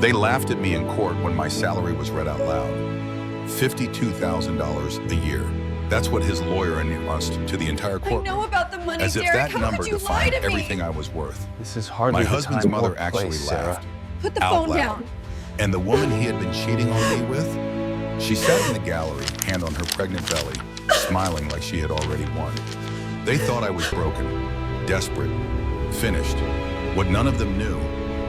They laughed at me in court when my salary was read out loud. $52,000 a year. That's what his lawyer announced to the entire court. I know about the money, as if Derek. that How number could you lie defined to me? everything I was worth. This is hardly My the husband's time mother or actually place, Sarah. laughed Put the out phone loud. down. And the woman he had been cheating on me with, she sat in the gallery, hand on her pregnant belly, smiling like she had already won. They thought I was broken, desperate, finished. What none of them knew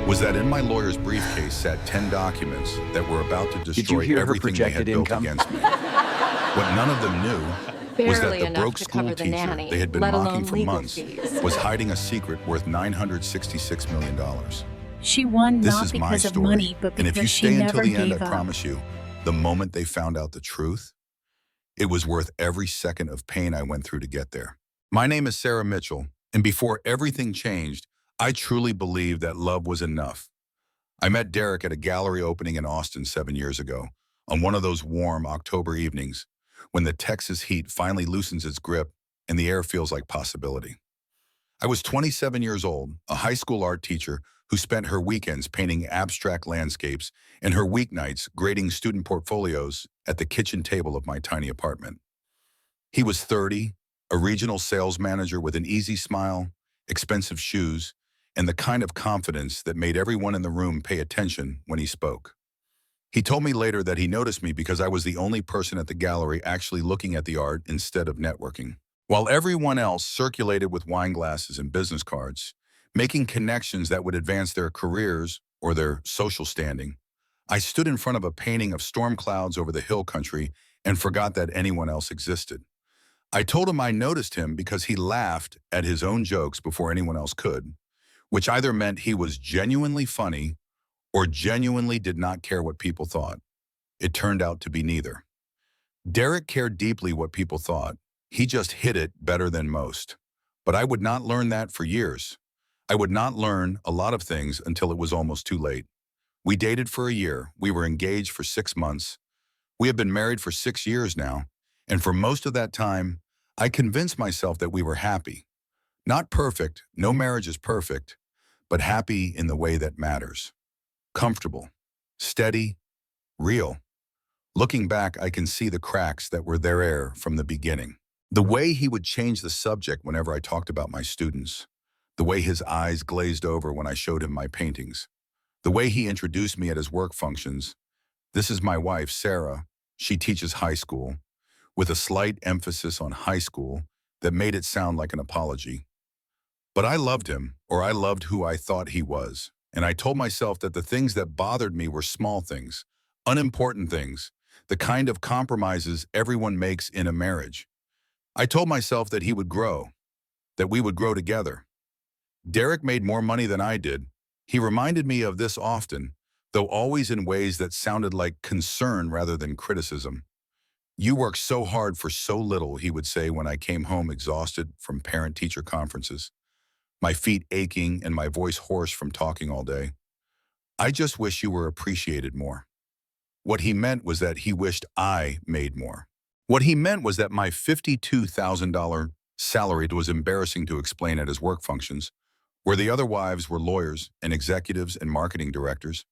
was that in my lawyer's briefcase sat 10 documents that were about to destroy hear her everything they had projected built income? against me. What none of them knew was that Barely the enough broke to school cover the teacher nanny, they had been let mocking alone for legal months fees. was hiding a secret worth $966 million. She won This not is my because of story, money, but and if you because she stay until never the end, I gave up. promise you, the moment they found out the truth, it was worth every second of pain I went through to get there. My name is Sarah Mitchell, and before everything changed, I truly believed that love was enough. I met Derek at a gallery opening in Austin 7 years ago, on one of those warm October evenings, when the Texas heat finally loosens its grip and the air feels like possibility. I was 27 years old, a high school art teacher who spent her weekends painting abstract landscapes and her weeknights grading student portfolios at the kitchen table of my tiny apartment. He was 30, a regional sales manager with an easy smile, expensive shoes, and the kind of confidence that made everyone in the room pay attention when he spoke. He told me later that he noticed me because I was the only person at the gallery actually looking at the art instead of networking. While everyone else circulated with wine glasses and business cards, making connections that would advance their careers or their social standing, I stood in front of a painting of storm clouds over the hill country and forgot that anyone else existed. I told him I noticed him because he laughed at his own jokes before anyone else could, which either meant he was genuinely funny or genuinely did not care what people thought. It turned out to be neither. Derek cared deeply what people thought. He just hid it better than most. But I would not learn that for years. I would not learn a lot of things until it was almost too late. We dated for a year. We were engaged for 6 months. We have been married for 6 years now. And for most of that time, I convinced myself that we were happy. Not perfect, no marriage is perfect, but happy in the way that matters. Comfortable, steady, real. Looking back, I can see the cracks that were there from the beginning. The way he would change the subject whenever I talked about my students. The way his eyes glazed over when I showed him my paintings. The way he introduced me at his work functions. This is my wife, Sarah. She teaches high school, with a slight emphasis on high school that made it sound like an apology. But I loved him, or I loved who I thought he was. And I told myself that the things that bothered me were small things, unimportant things, the kind of compromises everyone makes in a marriage. I told myself that he would grow, that we would grow together. Derek made more money than I did. He reminded me of this often, though always in ways that sounded like concern rather than criticism. "You work so hard for so little," he would say when I came home exhausted from parent-teacher conferences, my feet aching and my voice hoarse from talking all day. "I just wish you were appreciated more." What he meant was that he wished I made more. What he meant was that my $52,000 salary was embarrassing to explain at his work functions, where the other wives were lawyers and executives and marketing directors,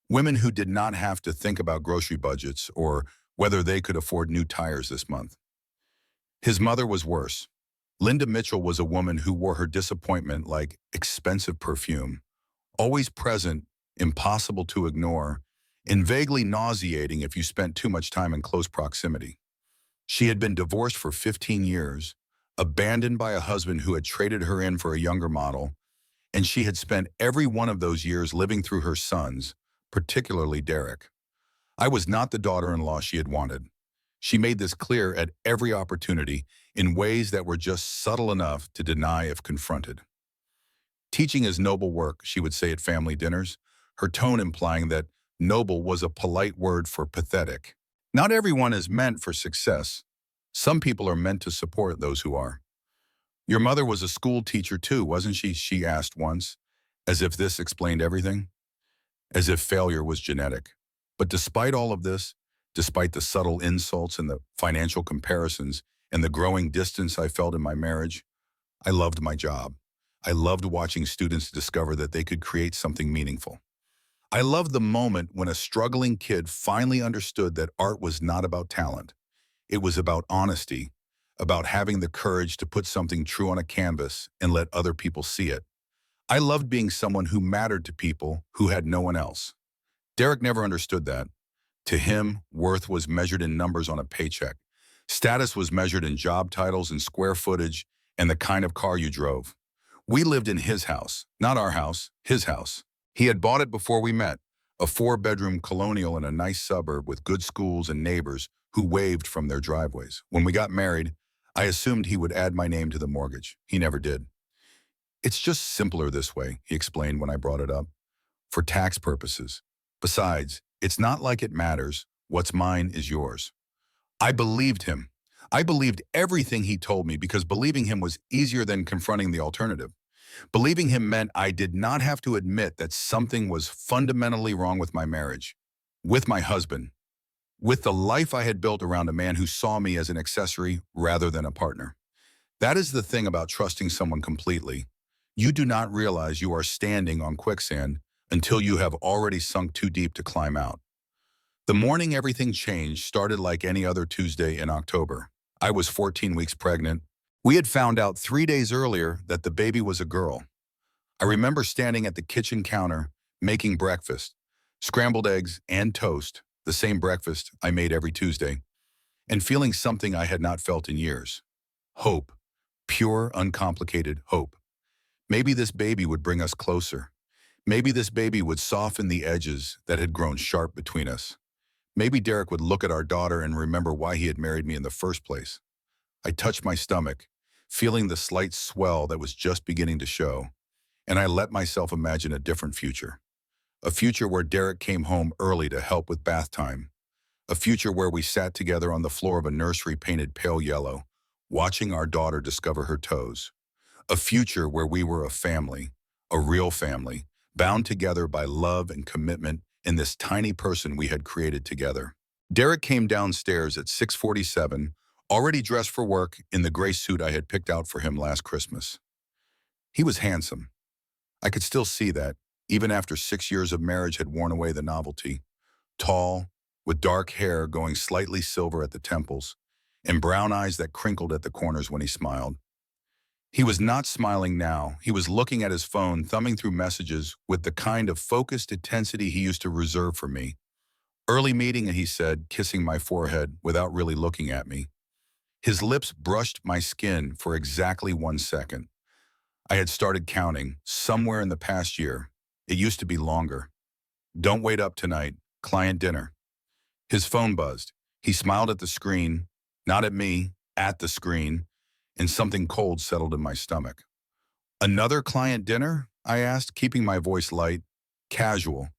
women who did not have to think about grocery budgets or whether they could afford new tires this month. His mother was worse. Linda Mitchell was a woman who wore her disappointment like expensive perfume, always present, impossible to ignore, and vaguely nauseating if you spent too much time in close proximity. She had been divorced for 15 years, abandoned by a husband who had traded her in for a younger model, and she had spent every one of those years living through her sons, particularly Derek. I was not the daughter-in-law she had wanted. She made this clear at every opportunity in ways that were just subtle enough to deny if confronted. "Teaching is noble work," she would say at family dinners, her tone implying that noble was a polite word for pathetic. Not everyone is meant for success. Some people are meant to support those who are. "Your mother was a school teacher too, wasn't she?" she asked once, as if this explained everything. As if failure was genetic. But despite all of this, despite the subtle insults and the financial comparisons and the growing distance I felt in my marriage, I loved my job. I loved watching students discover that they could create something meaningful. I loved the moment when a struggling kid finally understood that art was not about talent. It was about honesty, about having the courage to put something true on a canvas and let other people see it. I loved being someone who mattered to people who had no one else. Derek never understood that. To him, worth was measured in numbers on a paycheck. Status was measured in job titles and square footage and the kind of car you drove. We lived in his house, not our house, his house. He had bought it before we met, a four-bedroom colonial in a nice suburb with good schools and neighbors who waved from their driveways. When we got married, I assumed he would add my name to the mortgage. He never did. It's just simpler this way, he explained when I brought it up, for tax purposes. Besides, it's not like it matters. What's mine is yours. I believed him. I believed everything he told me because believing him was easier than confronting the alternative. Believing him meant I did not have to admit that something was fundamentally wrong with my marriage, with my husband, with the life I had built around a man who saw me as an accessory rather than a partner. That is the thing about trusting someone completely. You do not realize you are standing on quicksand until you have already sunk too deep to climb out. The morning everything changed started like any other Tuesday in October. I was 14 weeks pregnant. We had found out 3 days earlier that the baby was a girl. I remember standing at the kitchen counter, making breakfast, scrambled eggs and toast, the same breakfast I made every Tuesday, and feeling something I had not felt in years. Hope. Pure, uncomplicated hope. Maybe this baby would bring us closer. Maybe this baby would soften the edges that had grown sharp between us. Maybe Derek would look at our daughter and remember why he had married me in the first place. I touched my stomach, feeling the slight swell that was just beginning to show, and I let myself imagine a different future. A future where Derek came home early to help with bath time. A future where we sat together on the floor of a nursery painted pale yellow, watching our daughter discover her toes. A future where we were a family, a real family, bound together by love and commitment in this tiny person we had created together. Derek came downstairs at 6:47, already dressed for work in the gray suit I had picked out for him last Christmas. He was handsome. I could still see that, even after 6 years of marriage had worn away the novelty. Tall, with dark hair going slightly silver at the temples, and brown eyes that crinkled at the corners when he smiled. He was not smiling now. He was looking at his phone, thumbing through messages with the kind of focused intensity he used to reserve for me. Early meeting, he said, kissing my forehead without really looking at me. His lips brushed my skin for exactly 1 second. I had started counting, somewhere in the past year. It used to be longer. Don't wait up tonight. Client dinner. His phone buzzed. He smiled at the screen, not at me, at the screen, and something cold settled in my stomach. Another client dinner? I asked, keeping my voice light, casual.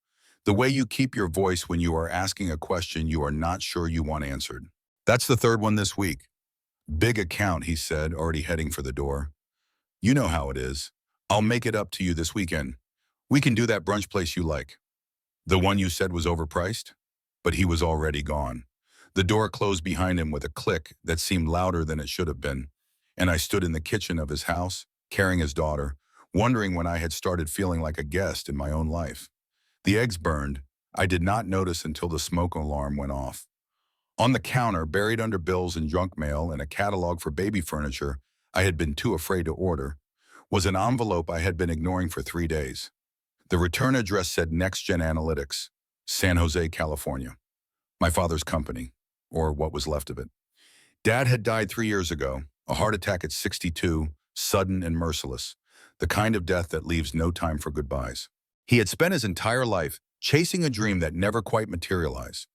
The way you keep your voice when you are asking a question you are not sure you want answered. That's the third one this week. Big account, he said, already heading for the door. You know how it is. I'll make it up to you this weekend. We can do that brunch place you like. The one you said was overpriced? But he was already gone. The door closed behind him with a click that seemed louder than it should have been, and I stood in the kitchen of his house, carrying his daughter, wondering when I had started feeling like a guest in my own life. The eggs burned. I did not notice until the smoke alarm went off. On the counter, buried under bills and junk mail and a catalog for baby furniture I had been too afraid to order, was an envelope I had been ignoring for 3 days. The return address said Next Gen Analytics, San Jose, California. My father's company, or what was left of it. Dad had died 3 years ago, a heart attack at 62, sudden and merciless, the kind of death that leaves no time for goodbyes. He had spent his entire life chasing a dream that never quite materialized.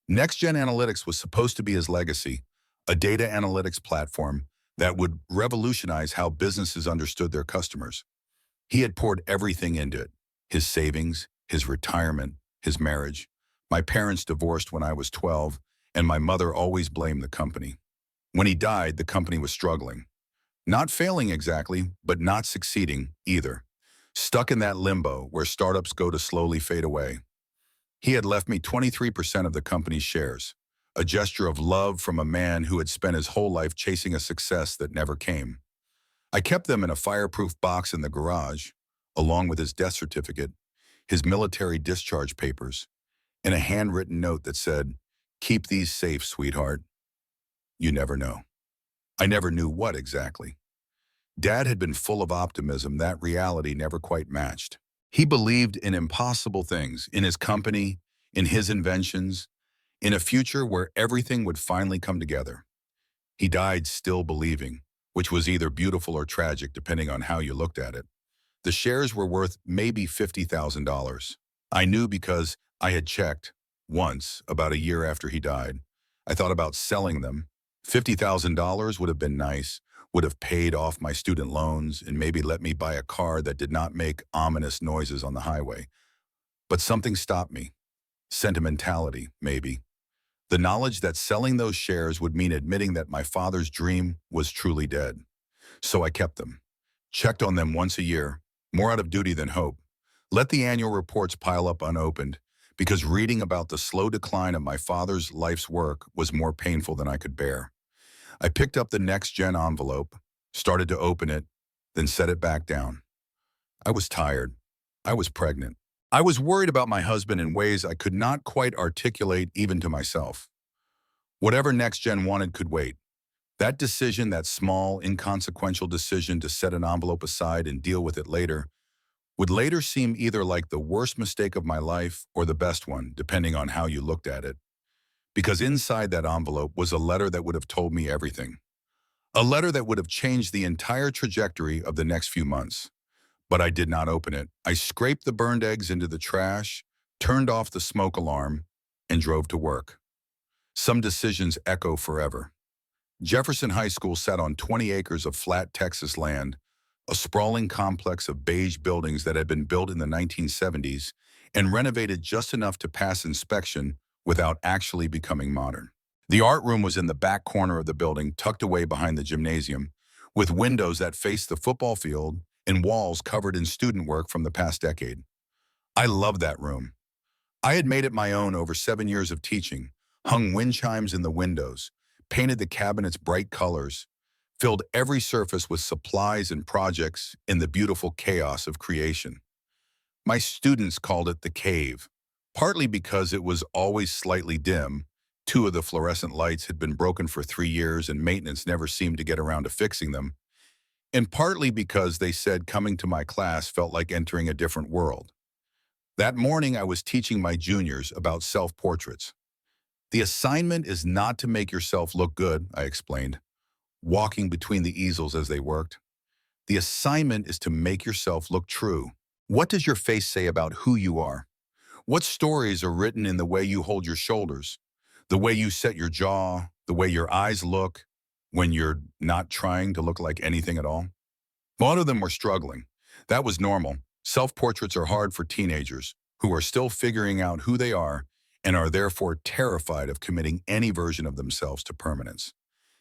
Next Gen Analytics was supposed to be his legacy, a data analytics platform that would revolutionize how businesses understood their customers. He had poured everything into it, his savings, his retirement, his marriage. My parents divorced when I was 12, and my mother always blamed the company. When he died, the company was struggling. Not failing exactly, but not succeeding either. Stuck in that limbo where startups go to slowly fade away. He had left me 23% of the company's shares, a gesture of love from a man who had spent his whole life chasing a success that never came. I kept them in a fireproof box in the garage, along with his death certificate. his military discharge papers, and a handwritten note that said, "Keep these safe, sweetheart. You never know." I never knew what exactly. Dad had been full of optimism that reality never quite matched. He believed in impossible things, in his company, in his inventions, in a future where everything would finally come together. He died still believing, which was either beautiful or tragic depending on how you looked at it. The shares were worth maybe $50,000. I knew because I had checked once, about a year after he died. I thought about selling them. $50,000 would have been nice, would have paid off my student loans, and maybe let me buy a car that did not make ominous noises on the highway. But something stopped me. Sentimentality, maybe. The knowledge that selling those shares would mean admitting that my father's dream was truly dead. So I kept them. Checked on them once a year, more out of duty than hope. Let the annual reports pile up unopened, because reading about the slow decline of my father's life's work was more painful than I could bear. I picked up the next-gen envelope, started to open it, then set it back down. I was tired. I was pregnant. I was worried about my husband in ways I could not quite articulate even to myself. Whatever next-gen wanted could wait. That decision, that small, inconsequential decision to set an envelope aside and deal with it later, would later seem either like the worst mistake of my life or the best one, depending on how you looked at it. Because inside that envelope was a letter that would have told me everything. A letter that would have changed the entire trajectory of the next few months. But I did not open it. I scraped the burned eggs into the trash, turned off the smoke alarm, and drove to work. Some decisions echo forever. Jefferson High School sat on 20 acres of flat Texas land, a sprawling complex of beige buildings that had been built in the 1970s and renovated just enough to pass inspection without actually becoming modern. The art room was in the back corner of the building, tucked away behind the gymnasium, with windows that faced the football field and walls covered in student work from the past decade. I loved that room. I had made it my own over 7 years of teaching, hung wind chimes in the windows, painted the cabinets bright colors, filled every surface with supplies and projects in the beautiful chaos of creation. My students called it the cave, partly because it was always slightly dim. 2 of the fluorescent lights had been broken for 3 years and maintenance never seemed to get around to fixing them, and partly because they said coming to my class felt like entering a different world. That morning I was teaching my juniors about self-portraits. The assignment is not to make yourself look good, I explained, walking between the easels as they worked. The assignment is to make yourself look true. What does your face say about who you are? What stories are written in the way you hold your shoulders, the way you set your jaw, the way your eyes look when you're not trying to look like anything at all? A lot of them were struggling. That was normal. Self-portraits are hard for teenagers who are still figuring out who they are and are therefore terrified of committing any version of themselves to permanence.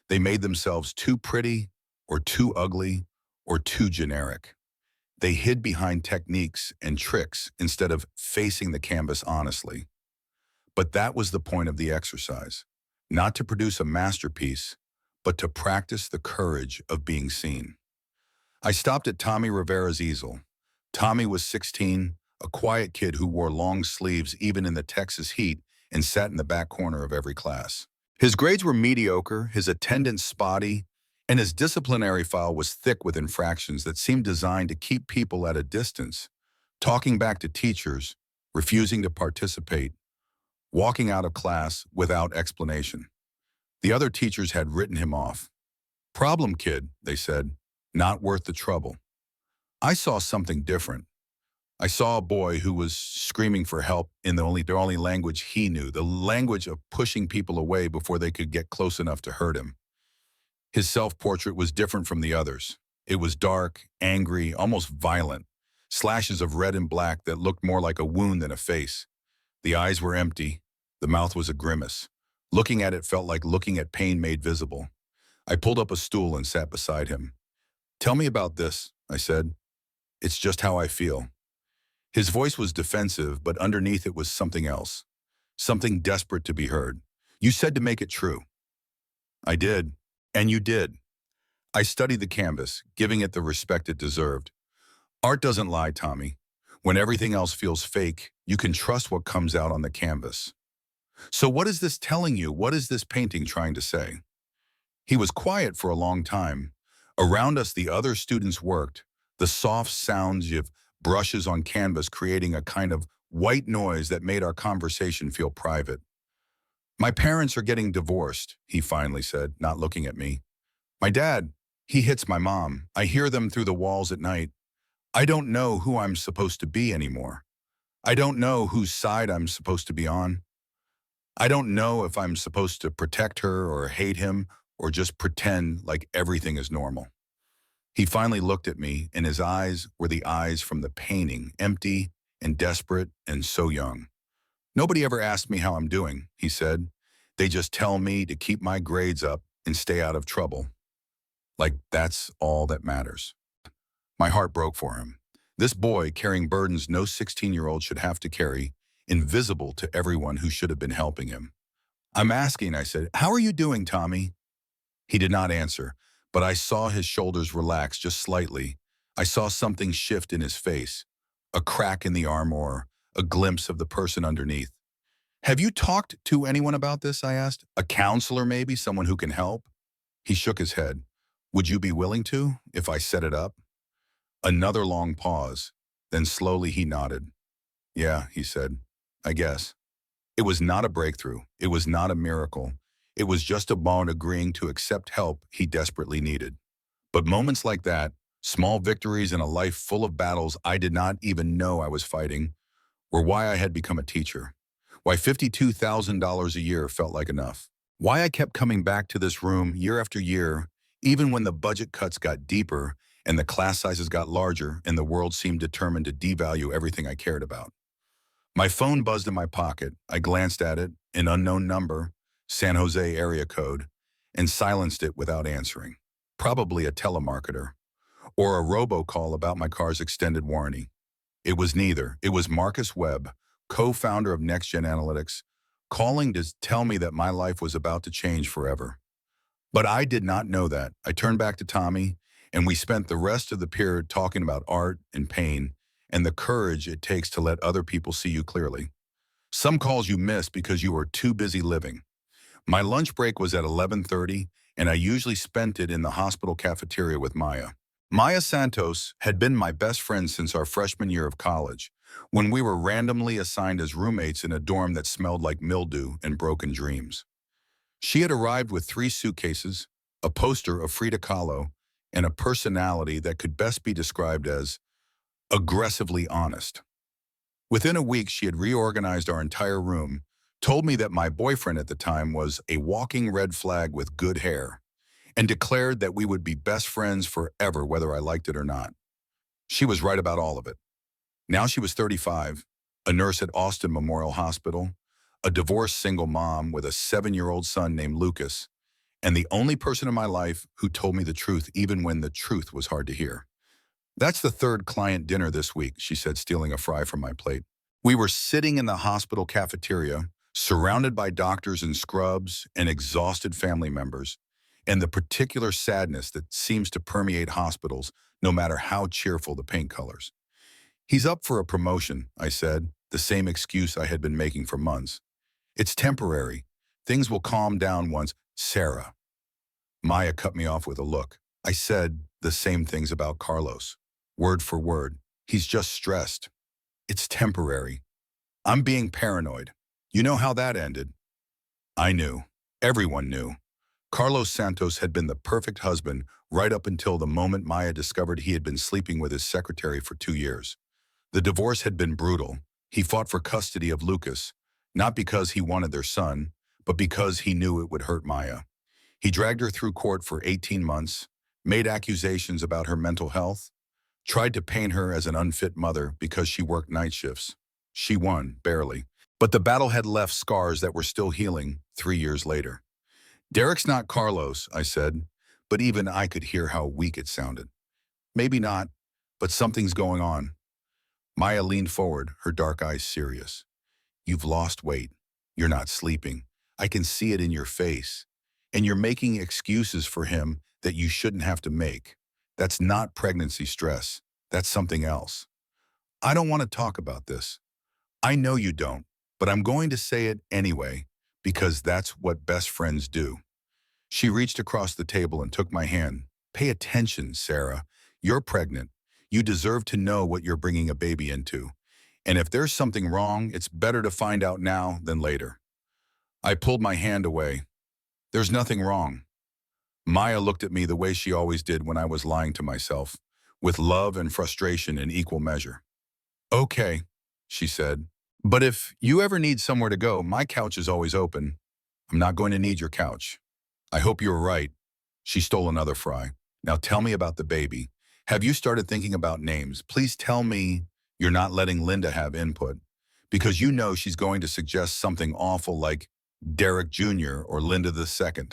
They made themselves too pretty or too ugly or too generic. They hid behind techniques and tricks instead of facing the canvas honestly. But that was the point of the exercise, not to produce a masterpiece, but to practice the courage of being seen. I stopped at Tommy Rivera's easel. Tommy was 16, a quiet kid who wore long sleeves even in the Texas heat and sat in the back corner of every class. His grades were mediocre, his attendance spotty, and his disciplinary file was thick with infractions that seemed designed to keep people at a distance, talking back to teachers, refusing to participate, walking out of class without explanation. The other teachers had written him off. "Problem kid," they said, "not worth the trouble." I saw something different. I saw a boy who was screaming for help in the only language he knew, the language of pushing people away before they could get close enough to hurt him. His self-portrait was different from the others. It was dark, angry, almost violent, slashes of red and black that looked more like a wound than a face. The eyes were empty. The mouth was a grimace. Looking at it felt like looking at pain made visible. I pulled up a stool and sat beside him. "Tell me about this," I said. "It's just how I feel." His voice was defensive, but underneath it was something else. Something desperate to be heard. "You said to make it true." "I did. And you did." I studied the canvas, giving it the respect it deserved. "Art doesn't lie, Tommy. When everything else feels fake, you can trust what comes out on the canvas. So what is this telling you? What is this painting trying to say? He was quiet for a long time. Around us, the other students worked, the soft sounds of brushes on canvas creating a kind of white noise that made our conversation feel private. My parents are getting divorced, he finally said, not looking at me. My dad, he hits my mom. I hear them through the walls at night. I don't know who I'm supposed to be anymore. I don't know whose side I'm supposed to be on. I don't know if I'm supposed to protect her or hate him or just pretend like everything is normal. He finally looked at me, and his eyes were the eyes from the painting, empty and desperate and so young. Nobody ever asked me how I'm doing, he said. They just tell me to keep my grades up and stay out of trouble. Like that's all that matters. My heart broke for him. This boy carrying burdens no 16-year-old should have to carry, invisible to everyone who should have been helping him. I'm asking, I said, how are you doing, Tommy? He did not answer, but I saw his shoulders relax just slightly. I saw something shift in his face, a crack in the armor, a glimpse of the person underneath. Have you talked to anyone about this, I asked. A counselor maybe, someone who can help? He shook his head. Would you be willing to, if I set it up? Another long pause. Then slowly he nodded. Yeah, he said, I guess. It was not a breakthrough. It was not a miracle. It was just a bone agreeing to accept help he desperately needed. But moments like that, small victories in a life full of battles I did not even know I was fighting, were why I had become a teacher. Why $52,000 a year felt like enough. Why I kept coming back to this room year after year, even when the budget cuts got deeper and the class sizes got larger and the world seemed determined to devalue everything I cared about. My phone buzzed in my pocket. I glanced at it, an unknown number, San Jose area code, and silenced it without answering. Probably a telemarketer, or a robocall about my car's extended warranty. It was neither. It was Marcus Webb, co-founder of NextGen Analytics, calling to tell me that my life was about to change forever. But I did not know that. I turned back to Tommy, and we spent the rest of the period talking about art and pain and the courage it takes to let other people see you clearly. Some calls you missed because you were too busy living. My lunch break was at 11:30, and I usually spent it in the hospital cafeteria with Maya. Maya Santos had been my best friend since our freshman year of college, when we were randomly assigned as roommates in a dorm that smelled like mildew and broken dreams. She had arrived with 3 suitcases, a poster of Frida Kahlo, and a personality that could best be described as aggressively honest. Within a week, she had reorganized our entire room, told me that my boyfriend at the time was a walking red flag with good hair, and declared that we would be best friends forever whether I liked it or not. She was right about all of it. Now she was 35, a nurse at Austin Memorial Hospital, a divorced single mom with a 7-year-old son named Lucas, and the only person in my life who told me the truth even when the truth was hard to hear. That's the 3rd client dinner this week, she said, stealing a fry from my plate. We were sitting in the hospital cafeteria, surrounded by doctors in scrubs and exhausted family members, and the particular sadness that seems to permeate hospitals, no matter how cheerful the paint colors. He's up for a promotion, I said, the same excuse I had been making for months. It's temporary. Things will calm down once. Sarah. Maya cut me off with a look. I said the same things about Carlos. Word for word. He's just stressed. It's temporary. I'm being paranoid. You know how that ended. I knew. Everyone knew. Carlos Santos had been the perfect husband right up until the moment Maya discovered he had been sleeping with his secretary for 2 years. The divorce had been brutal. He fought for custody of Lucas, not because he wanted their son, but because he knew it would hurt Maya. He dragged her through court for 18 months, made accusations about her mental health, tried to paint her as an unfit mother because she worked night shifts. She won, barely. But the battle had left scars that were still healing 3 years later. Derek's not Carlos, I said, but even I could hear how weak it sounded. Maybe not, but something's going on. Maya leaned forward, her dark eyes serious. You've lost weight. You're not sleeping. I can see it in your face. And you're making excuses for him that you shouldn't have to make. That's not pregnancy stress. That's something else. I don't want to talk about this. I know you don't, but I'm going to say it anyway, because that's what best friends do. She reached across the table and took my hand. Pay attention, Sarah. You're pregnant. You deserve to know what you're bringing a baby into. And if there's something wrong, it's better to find out now than later. I pulled my hand away. There's nothing wrong. Maya looked at me the way she always did when I was lying to myself, with love and frustration in equal measure. Okay, she said. But if you ever need somewhere to go, my couch is always open. I'm not going to need your couch. I hope you're right. She stole another fry. Now tell me about the baby. Have you started thinking about names? Please tell me you're not letting Linda have input, because you know she's going to suggest something awful like Derek Jr. or Linda II.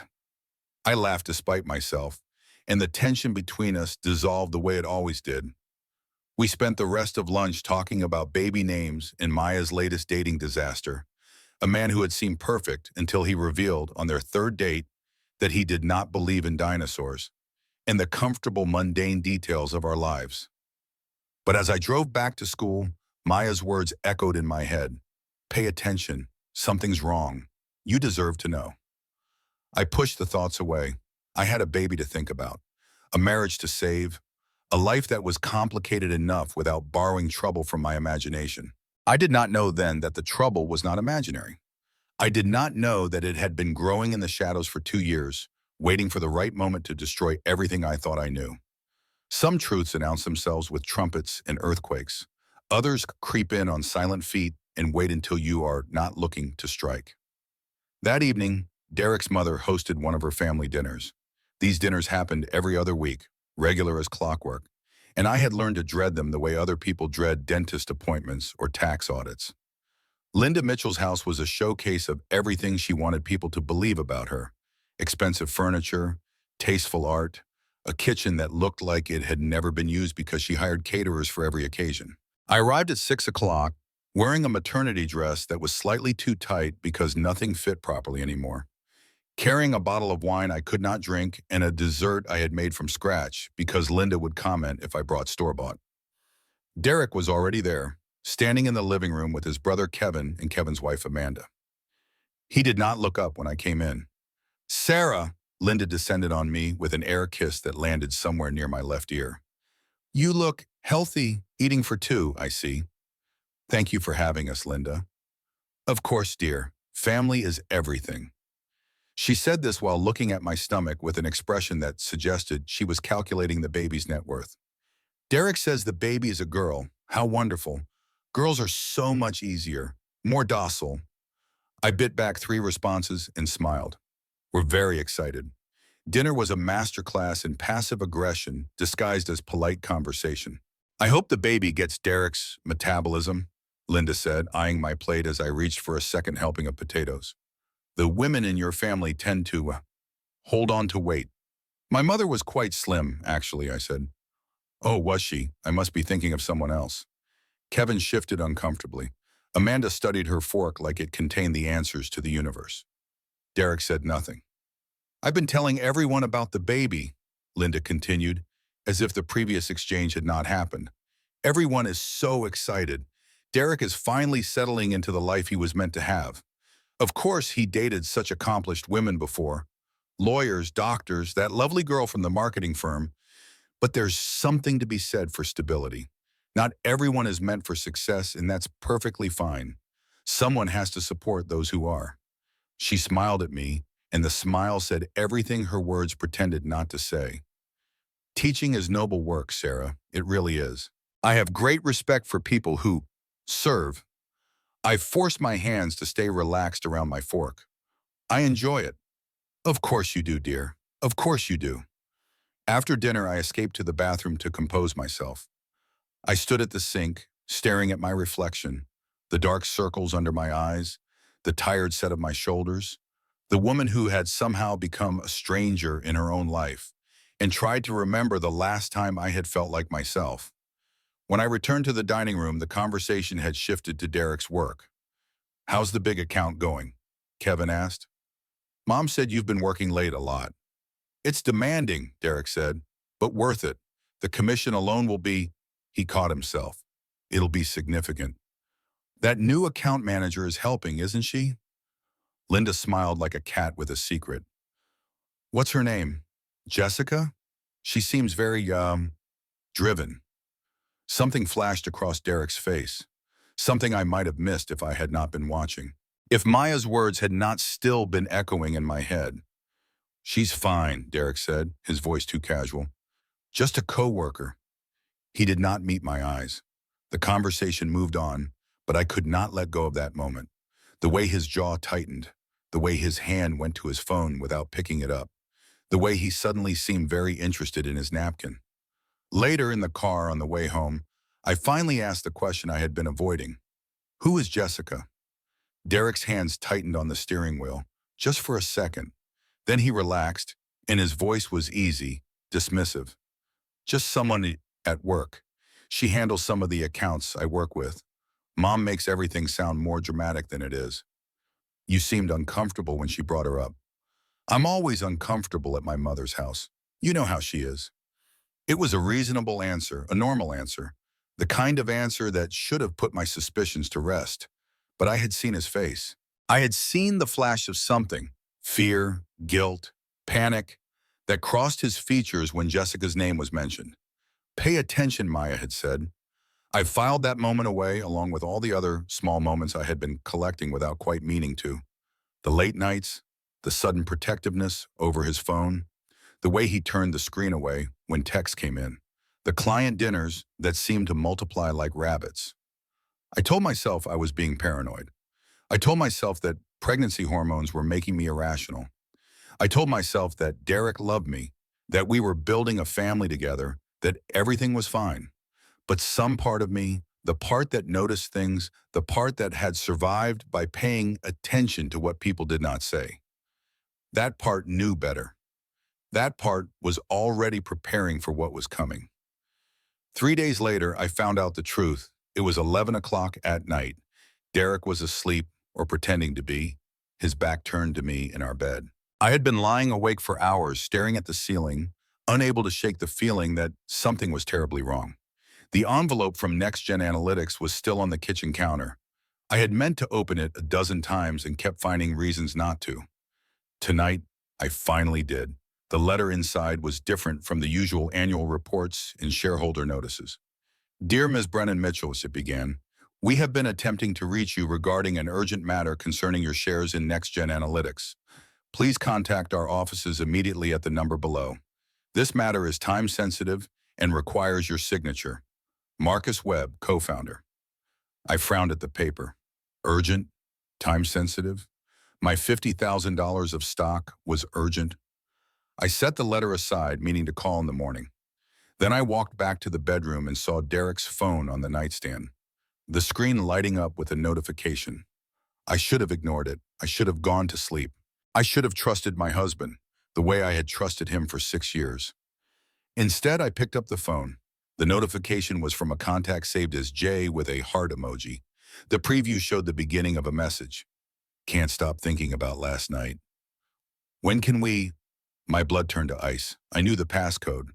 I laughed despite myself, and the tension between us dissolved the way it always did. We spent the rest of lunch talking about baby names and Maya's latest dating disaster, a man who had seemed perfect until he revealed on their third date that he did not believe in dinosaurs, and the comfortable mundane details of our lives. But as I drove back to school, Maya's words echoed in my head. Pay attention. Something's wrong. You deserve to know. I pushed the thoughts away. I had a baby to think about, a marriage to save, a life that was complicated enough without borrowing trouble from my imagination. I did not know then that the trouble was not imaginary. I did not know that it had been growing in the shadows for 2 years, waiting for the right moment to destroy everything I thought I knew. Some truths announce themselves with trumpets and earthquakes. Others creep in on silent feet and wait until you are not looking to strike. That evening, Derek's mother hosted one of her family dinners. These dinners happened every other week, regular as clockwork, and I had learned to dread them the way other people dread dentist appointments or tax audits. Linda Mitchell's house was a showcase of everything she wanted people to believe about her. Expensive furniture, tasteful art, a kitchen that looked like it had never been used because she hired caterers for every occasion. I arrived at 6 o'clock, wearing a maternity dress that was slightly too tight because nothing fit properly anymore, carrying a bottle of wine I could not drink and a dessert I had made from scratch because Linda would comment if I brought store-bought. Derek was already there, standing in the living room with his brother Kevin and Kevin's wife Amanda. He did not look up when I came in. Sarah, Linda descended on me with an air kiss that landed somewhere near my left ear. You look healthy, eating for two, I see. Thank you for having us, Linda. Of course, dear. Family is everything. She said this while looking at my stomach with an expression that suggested she was calculating the baby's net worth. Derek says the baby is a girl. How wonderful. Girls are so much easier, more docile. I bit back 3 responses and smiled. We're very excited. Dinner was a masterclass in passive aggression disguised as polite conversation. I hope the baby gets Derek's metabolism, Linda said, eyeing my plate as I reached for a second helping of potatoes. The women in your family tend to hold on to weight. My mother was quite slim, actually, I said. Oh, was she? I must be thinking of someone else. Kevin shifted uncomfortably. Amanda studied her fork like it contained the answers to the universe. Derek said nothing. I've been telling everyone about the baby, Linda continued, as if the previous exchange had not happened. Everyone is so excited. Derek is finally settling into the life he was meant to have. Of course, he dated such accomplished women before. Lawyers, doctors, that lovely girl from the marketing firm. But there's something to be said for stability. Not everyone is meant for success, and that's perfectly fine. Someone has to support those who are. She smiled at me, and the smile said everything her words pretended not to say. Teaching is noble work, Sarah. It really is. I have great respect for people who serve. I force my hands to stay relaxed around my fork. I enjoy it. Of course you do, dear. Of course you do. After dinner, I escaped to the bathroom to compose myself. I stood at the sink, staring at my reflection, the dark circles under my eyes, the tired set of my shoulders, the woman who had somehow become a stranger in her own life, and tried to remember the last time I had felt like myself. When I returned to the dining room, the conversation had shifted to Derek's work. How's the big account going? Kevin asked. Mom said you've been working late a lot. It's demanding, Derek said, but worth it. The commission alone will be, he caught himself. It'll be significant. That new account manager is helping, isn't she? Linda smiled like a cat with a secret. What's her name? Jessica? She seems very, driven. Something flashed across Derek's face. Something I might have missed if I had not been watching. If Maya's words had not still been echoing in my head. She's fine, Derek said, his voice too casual. Just a coworker. He did not meet my eyes. The conversation moved on, but I could not let go of that moment. The way his jaw tightened, the way his hand went to his phone without picking it up, the way he suddenly seemed very interested in his napkin. Later in the car on the way home, I finally asked the question I had been avoiding. Who is Jessica? Derek's hands tightened on the steering wheel, just for a second. Then he relaxed, and his voice was easy, dismissive. Just someone at work. She handles some of the accounts I work with. Mom makes everything sound more dramatic than it is. You seemed uncomfortable when she brought her up. I'm always uncomfortable at my mother's house. You know how she is. It was a reasonable answer, a normal answer, the kind of answer that should have put my suspicions to rest. But I had seen his face. I had seen the flash of something, fear, guilt, panic, that crossed his features when Jessica's name was mentioned. Pay attention, Maya had said. I filed that moment away along with all the other small moments I had been collecting without quite meaning to. The late nights, the sudden protectiveness over his phone, the way he turned the screen away when texts came in, the client dinners that seemed to multiply like rabbits. I told myself I was being paranoid. I told myself that pregnancy hormones were making me irrational. I told myself that Derek loved me, that we were building a family together, that everything was fine. But some part of me, the part that noticed things, the part that had survived by paying attention to what people did not say, that part knew better. That part was already preparing for what was coming. 3 days later, I found out the truth. It was 11 o'clock at night. Derek was asleep, or pretending to be, his back turned to me in our bed. I had been lying awake for hours, staring at the ceiling, unable to shake the feeling that something was terribly wrong. The envelope from Next Gen Analytics was still on the kitchen counter. I had meant to open it a dozen times and kept finding reasons not to. Tonight, I finally did. The letter inside was different from the usual annual reports and shareholder notices. Dear Ms. Brennan Mitchell, it began, we have been attempting to reach you regarding an urgent matter concerning your shares in Next Gen Analytics. Please contact our offices immediately at the number below. This matter is time-sensitive and requires your signature. Marcus Webb, co-founder. I frowned at the paper. Urgent? Time-sensitive? My $50,000 of stock was urgent. I set the letter aside, meaning to call in the morning. Then I walked back to the bedroom and saw Derek's phone on the nightstand, the screen lighting up with a notification. I should have ignored it. I should have gone to sleep. I should have trusted my husband, the way I had trusted him for 6 years. Instead, I picked up the phone. The notification was from a contact saved as J with a heart emoji. The preview showed the beginning of a message. Can't stop thinking about last night. When can we? My blood turned to ice. I knew the passcode.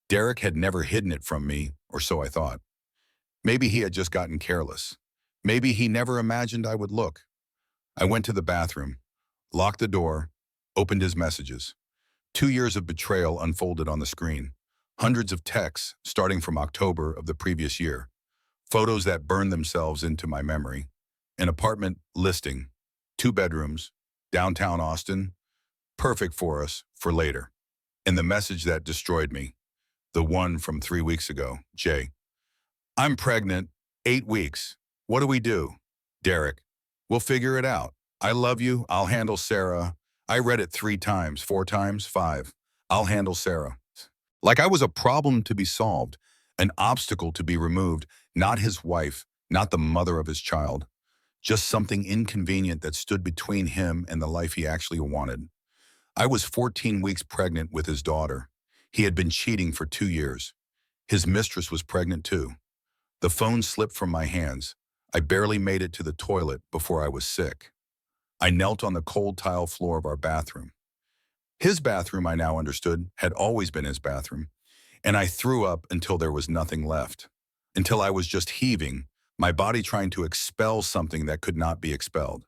Derek had never hidden it from me, or so I thought. Maybe he had just gotten careless. Maybe he never imagined I would look. I went to the bathroom, locked the door, opened his messages. 2 years of betrayal unfolded on the screen. Hundreds of texts starting from October of the previous year. Photos that burned themselves into my memory. An apartment listing, 2 bedrooms, downtown Austin, perfect for us for later. And the message that destroyed me, the one from 3 weeks ago, Jay. I'm pregnant, 8 weeks. What do we do? Derek, we'll figure it out. I love you. I'll handle Sarah. I read it 3 times, 4 times, 5. I'll handle Sarah. Like I was a problem to be solved, an obstacle to be removed, not his wife, not the mother of his child, just something inconvenient that stood between him and the life he actually wanted. I was 14 weeks pregnant with his daughter. He had been cheating for 2 years. His mistress was pregnant too. The phone slipped from my hands. I barely made it to the toilet before I was sick. I knelt on the cold tile floor of our bathroom. His bathroom, I now understood, had always been his bathroom, and I threw up until there was nothing left. until I was just heaving, my body trying to expel something that could not be expelled.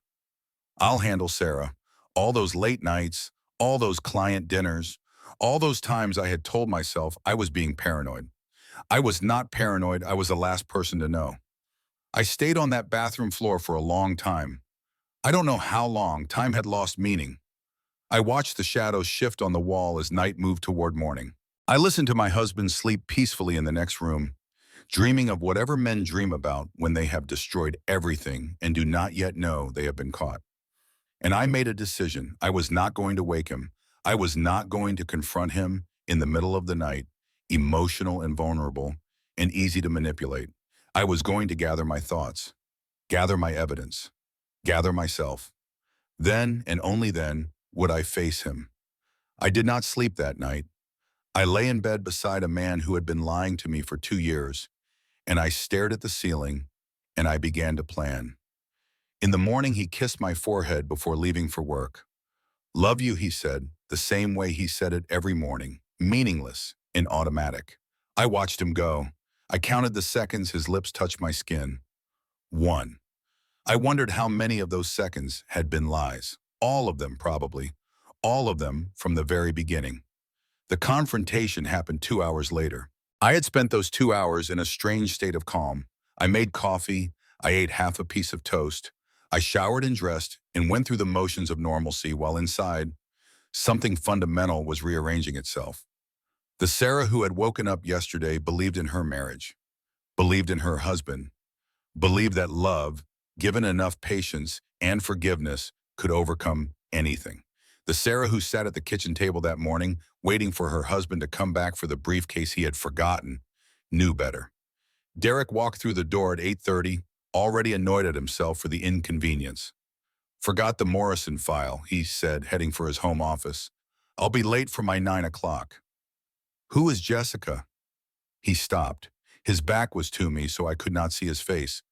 I'll handle Sarah. All those late nights, all those client dinners, all those times I had told myself I was being paranoid. I was not paranoid, I was the last person to know. I stayed on that bathroom floor for a long time. I don't know how long, time had lost meaning. I watched the shadows shift on the wall as night moved toward morning. I listened to my husband sleep peacefully in the next room, dreaming of whatever men dream about when they have destroyed everything and do not yet know they have been caught. And I made a decision. I was not going to wake him. I was not going to confront him in the middle of the night, emotional and vulnerable and easy to manipulate. I was going to gather my thoughts, gather my evidence, gather myself. Then and only then would I face him. I did not sleep that night. I lay in bed beside a man who had been lying to me for 2 years, and I stared at the ceiling, and I began to plan. In the morning, he kissed my forehead before leaving for work. Love you, he said, the same way he said it every morning, meaningless and automatic. I watched him go. I counted the seconds his lips touched my skin. 1. I wondered how many of those seconds had been lies. All of them, probably. All of them from the very beginning. The confrontation happened 2 hours later. I had spent those 2 hours in a strange state of calm. I made coffee. I ate half a piece of toast. I showered and dressed and went through the motions of normalcy while inside, something fundamental was rearranging itself. The Sarah who had woken up yesterday believed in her marriage, believed in her husband, believed that love, given enough patience and forgiveness, could overcome anything. The Sarah who sat at the kitchen table that morning, waiting for her husband to come back for the briefcase he had forgotten, knew better. Derek walked through the door at 8:30, already annoyed at himself for the inconvenience. Forgot the Morrison file, he said, heading for his home office. I'll be late for my 9 o'clock. Who is Jessica? He stopped. His back was to me, so I could not see his face,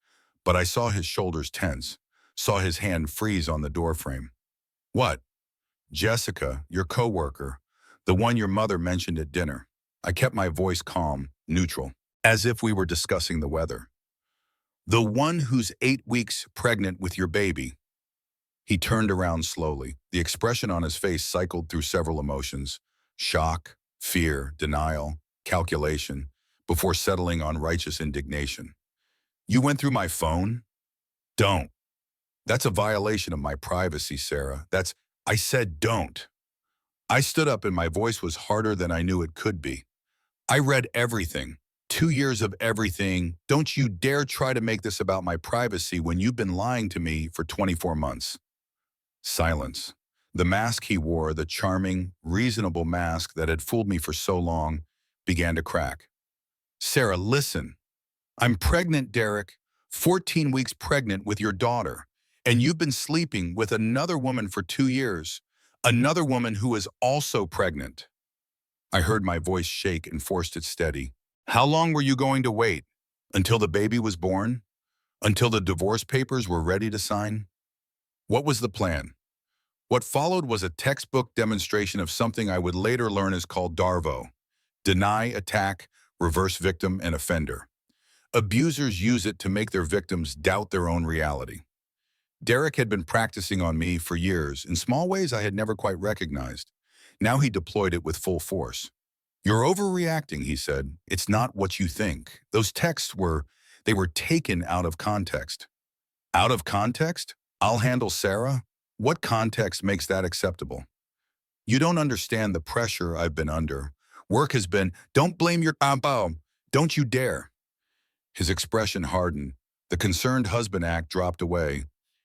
but I saw his shoulders tense, saw his hand freeze on the doorframe. What? Jessica, your coworker, the one your mother mentioned at dinner. I kept my voice calm, neutral, as if we were discussing the weather. The one who's 8 weeks pregnant with your baby. He turned around slowly. The expression on his face cycled through several emotions: shock, fear, denial, calculation, before settling on righteous indignation. You went through my phone? Don't. That's a violation of my privacy, Sarah. I said don't. I stood up and my voice was harder than I knew it could be. I read everything. 2 years of everything. Don't you dare try to make this about my privacy when you've been lying to me for 24 months. Silence. The mask he wore, the charming, reasonable mask that had fooled me for so long, began to crack. Sarah, listen. I'm pregnant, Derek. 14 weeks pregnant with your daughter. And you've been sleeping with another woman for 2 years. Another woman who is also pregnant. I heard my voice shake and forced it steady. How long were you going to wait? Until the baby was born? Until the divorce papers were ready to sign? What was the plan? What followed was a textbook demonstration of something I would later learn is called DARVO: deny, attack, reverse victim, and offender. Abusers use it to make their victims doubt their own reality. Derek had been practicing on me for years in small ways I had never quite recognized. Now he deployed it with full force. You're overreacting, he said. It's not what you think. Those texts were taken out of context. Out of context? I'll handle Sarah? What context makes that acceptable? You don't understand the pressure I've been under. Work has been, don't blame your compo. Don't you dare. His expression hardened. The concerned husband act dropped away,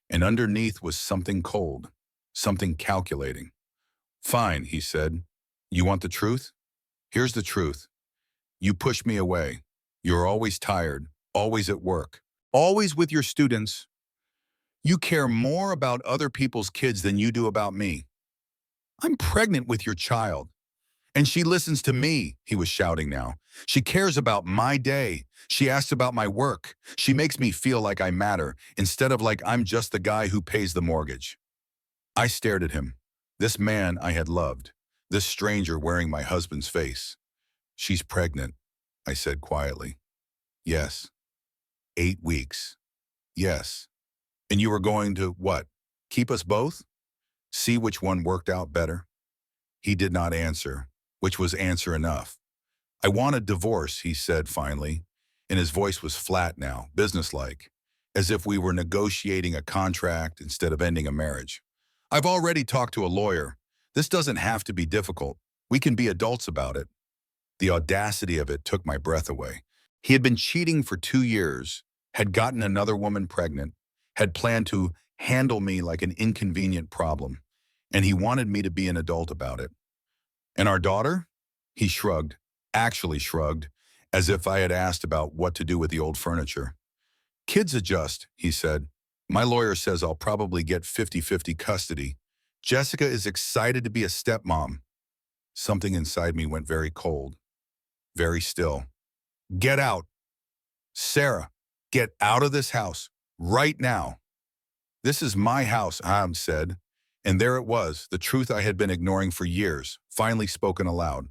and underneath was something cold, something calculating. Fine, he said. You want the truth? Here's the truth. You push me away. You're always tired, always at work, always with your students. You care more about other people's kids than you do about me. I'm pregnant with your child. And she listens to me, he was shouting now. She cares about my day. She asks about my work. She makes me feel like I matter, instead of like I'm just the guy who pays the mortgage. I stared at him. This man I had loved. This stranger wearing my husband's face. She's pregnant, I said quietly. Yes. 8 weeks. Yes. And you were going to, what? Keep us both? See which one worked out better? He did not answer, which was answer enough. I want a divorce, he said finally, and his voice was flat now, businesslike, as if we were negotiating a contract instead of ending a marriage. I've already talked to a lawyer. This doesn't have to be difficult. We can be adults about it. The audacity of it took my breath away. He had been cheating for 2 years, had gotten another woman pregnant, had planned to handle me like an inconvenient problem, and he wanted me to be an adult about it. And our daughter? He shrugged, actually shrugged, as if I had asked about what to do with the old furniture. Kids adjust, he said. My lawyer says I'll probably get 50-50 custody. Jessica is excited to be a stepmom. Something inside me went very cold, very still. Get out. Sarah, get out of this house, right now. This is my house, Ham said. And there it was, the truth I had been ignoring for years, finally spoken aloud.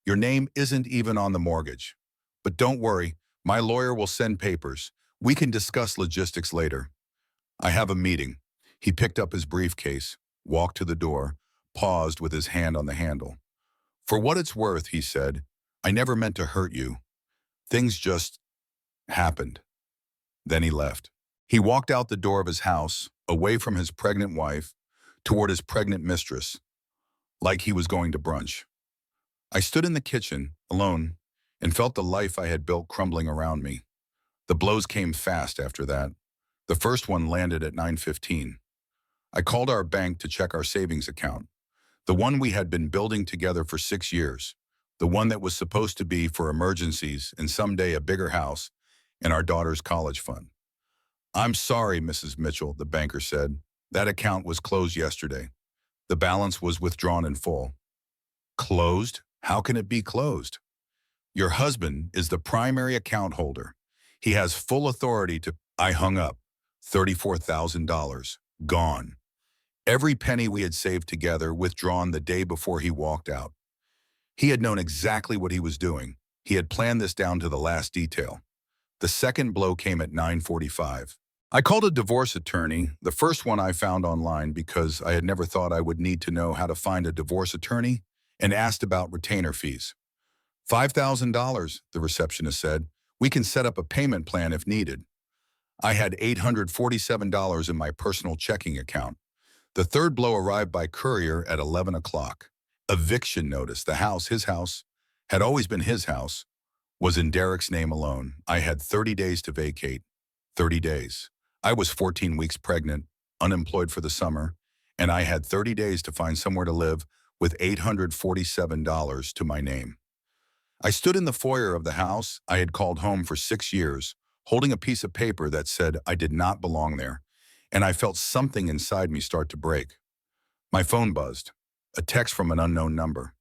Your name isn't even on the mortgage. But don't worry, my lawyer will send papers. We can discuss logistics later. I have a meeting. He picked up his briefcase, walked to the door, paused with his hand on the handle. For what it's worth, he said, I never meant to hurt you. Things just happened. Then he left. He walked out the door of his house, away from his pregnant wife, toward his pregnant mistress, like he was going to brunch. I stood in the kitchen, alone, and felt the life I had built crumbling around me. The blows came fast after that. The first one landed at 9:15. I called our bank to check our savings account, the one we had been building together for 6 years, the one that was supposed to be for emergencies and someday a bigger house and our daughter's college fund. I'm sorry, Mrs. Mitchell, the banker said. That account was closed yesterday. The balance was withdrawn in full. Closed? How can it be closed? Your husband is the primary account holder. He has full authority to... I hung up. $34,000. Gone. Every penny we had saved together withdrawn the day before he walked out. He had known exactly what he was doing. He had planned this down to the last detail. The second blow came at 9:45. I called a divorce attorney, the first one I found online because I had never thought I would need to know how to find a divorce attorney, and asked about retainer fees. $5,000, the receptionist said. We can set up a payment plan if needed. I had $847 in my personal checking account. The third blow arrived by courier at 11 o'clock. Eviction notice. The house, his house, had always been his house, was in Derek's name alone. I had 30 days to vacate. 30 days. I was 14 weeks pregnant, unemployed for the summer, and I had 30 days to find somewhere to live with $847 to my name. I stood in the foyer of the house I had called home for 6 years, holding a piece of paper that said I did not belong there, and I felt something inside me start to break. My phone buzzed, a text from an unknown number.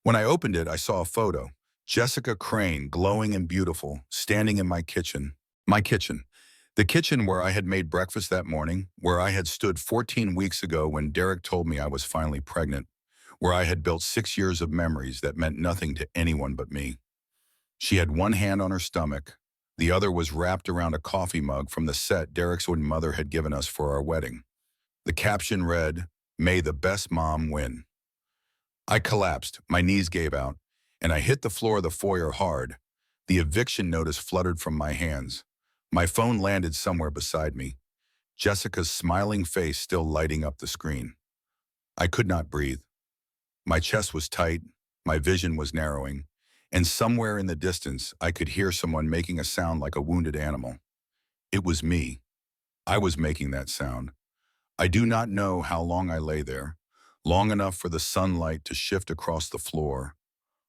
When I opened it, I saw a photo. Jessica Crane, glowing and beautiful, standing in my kitchen. My kitchen. The kitchen where I had made breakfast that morning, where I had stood 14 weeks ago when Derek told me I was finally pregnant, where I had built 6 years of memories that meant nothing to anyone but me. She had one hand on her stomach. The other was wrapped around a coffee mug from the set Derek's own mother had given us for our wedding. The caption read, "May the best mom win." I collapsed, my knees gave out, and I hit the floor of the foyer hard. The eviction notice fluttered from my hands. My phone landed somewhere beside me, Jessica's smiling face still lighting up the screen. I could not breathe. My chest was tight, my vision was narrowing, and somewhere in the distance I could hear someone making a sound like a wounded animal. It was me. I was making that sound. I do not know how long I lay there, long enough for the sunlight to shift across the floor,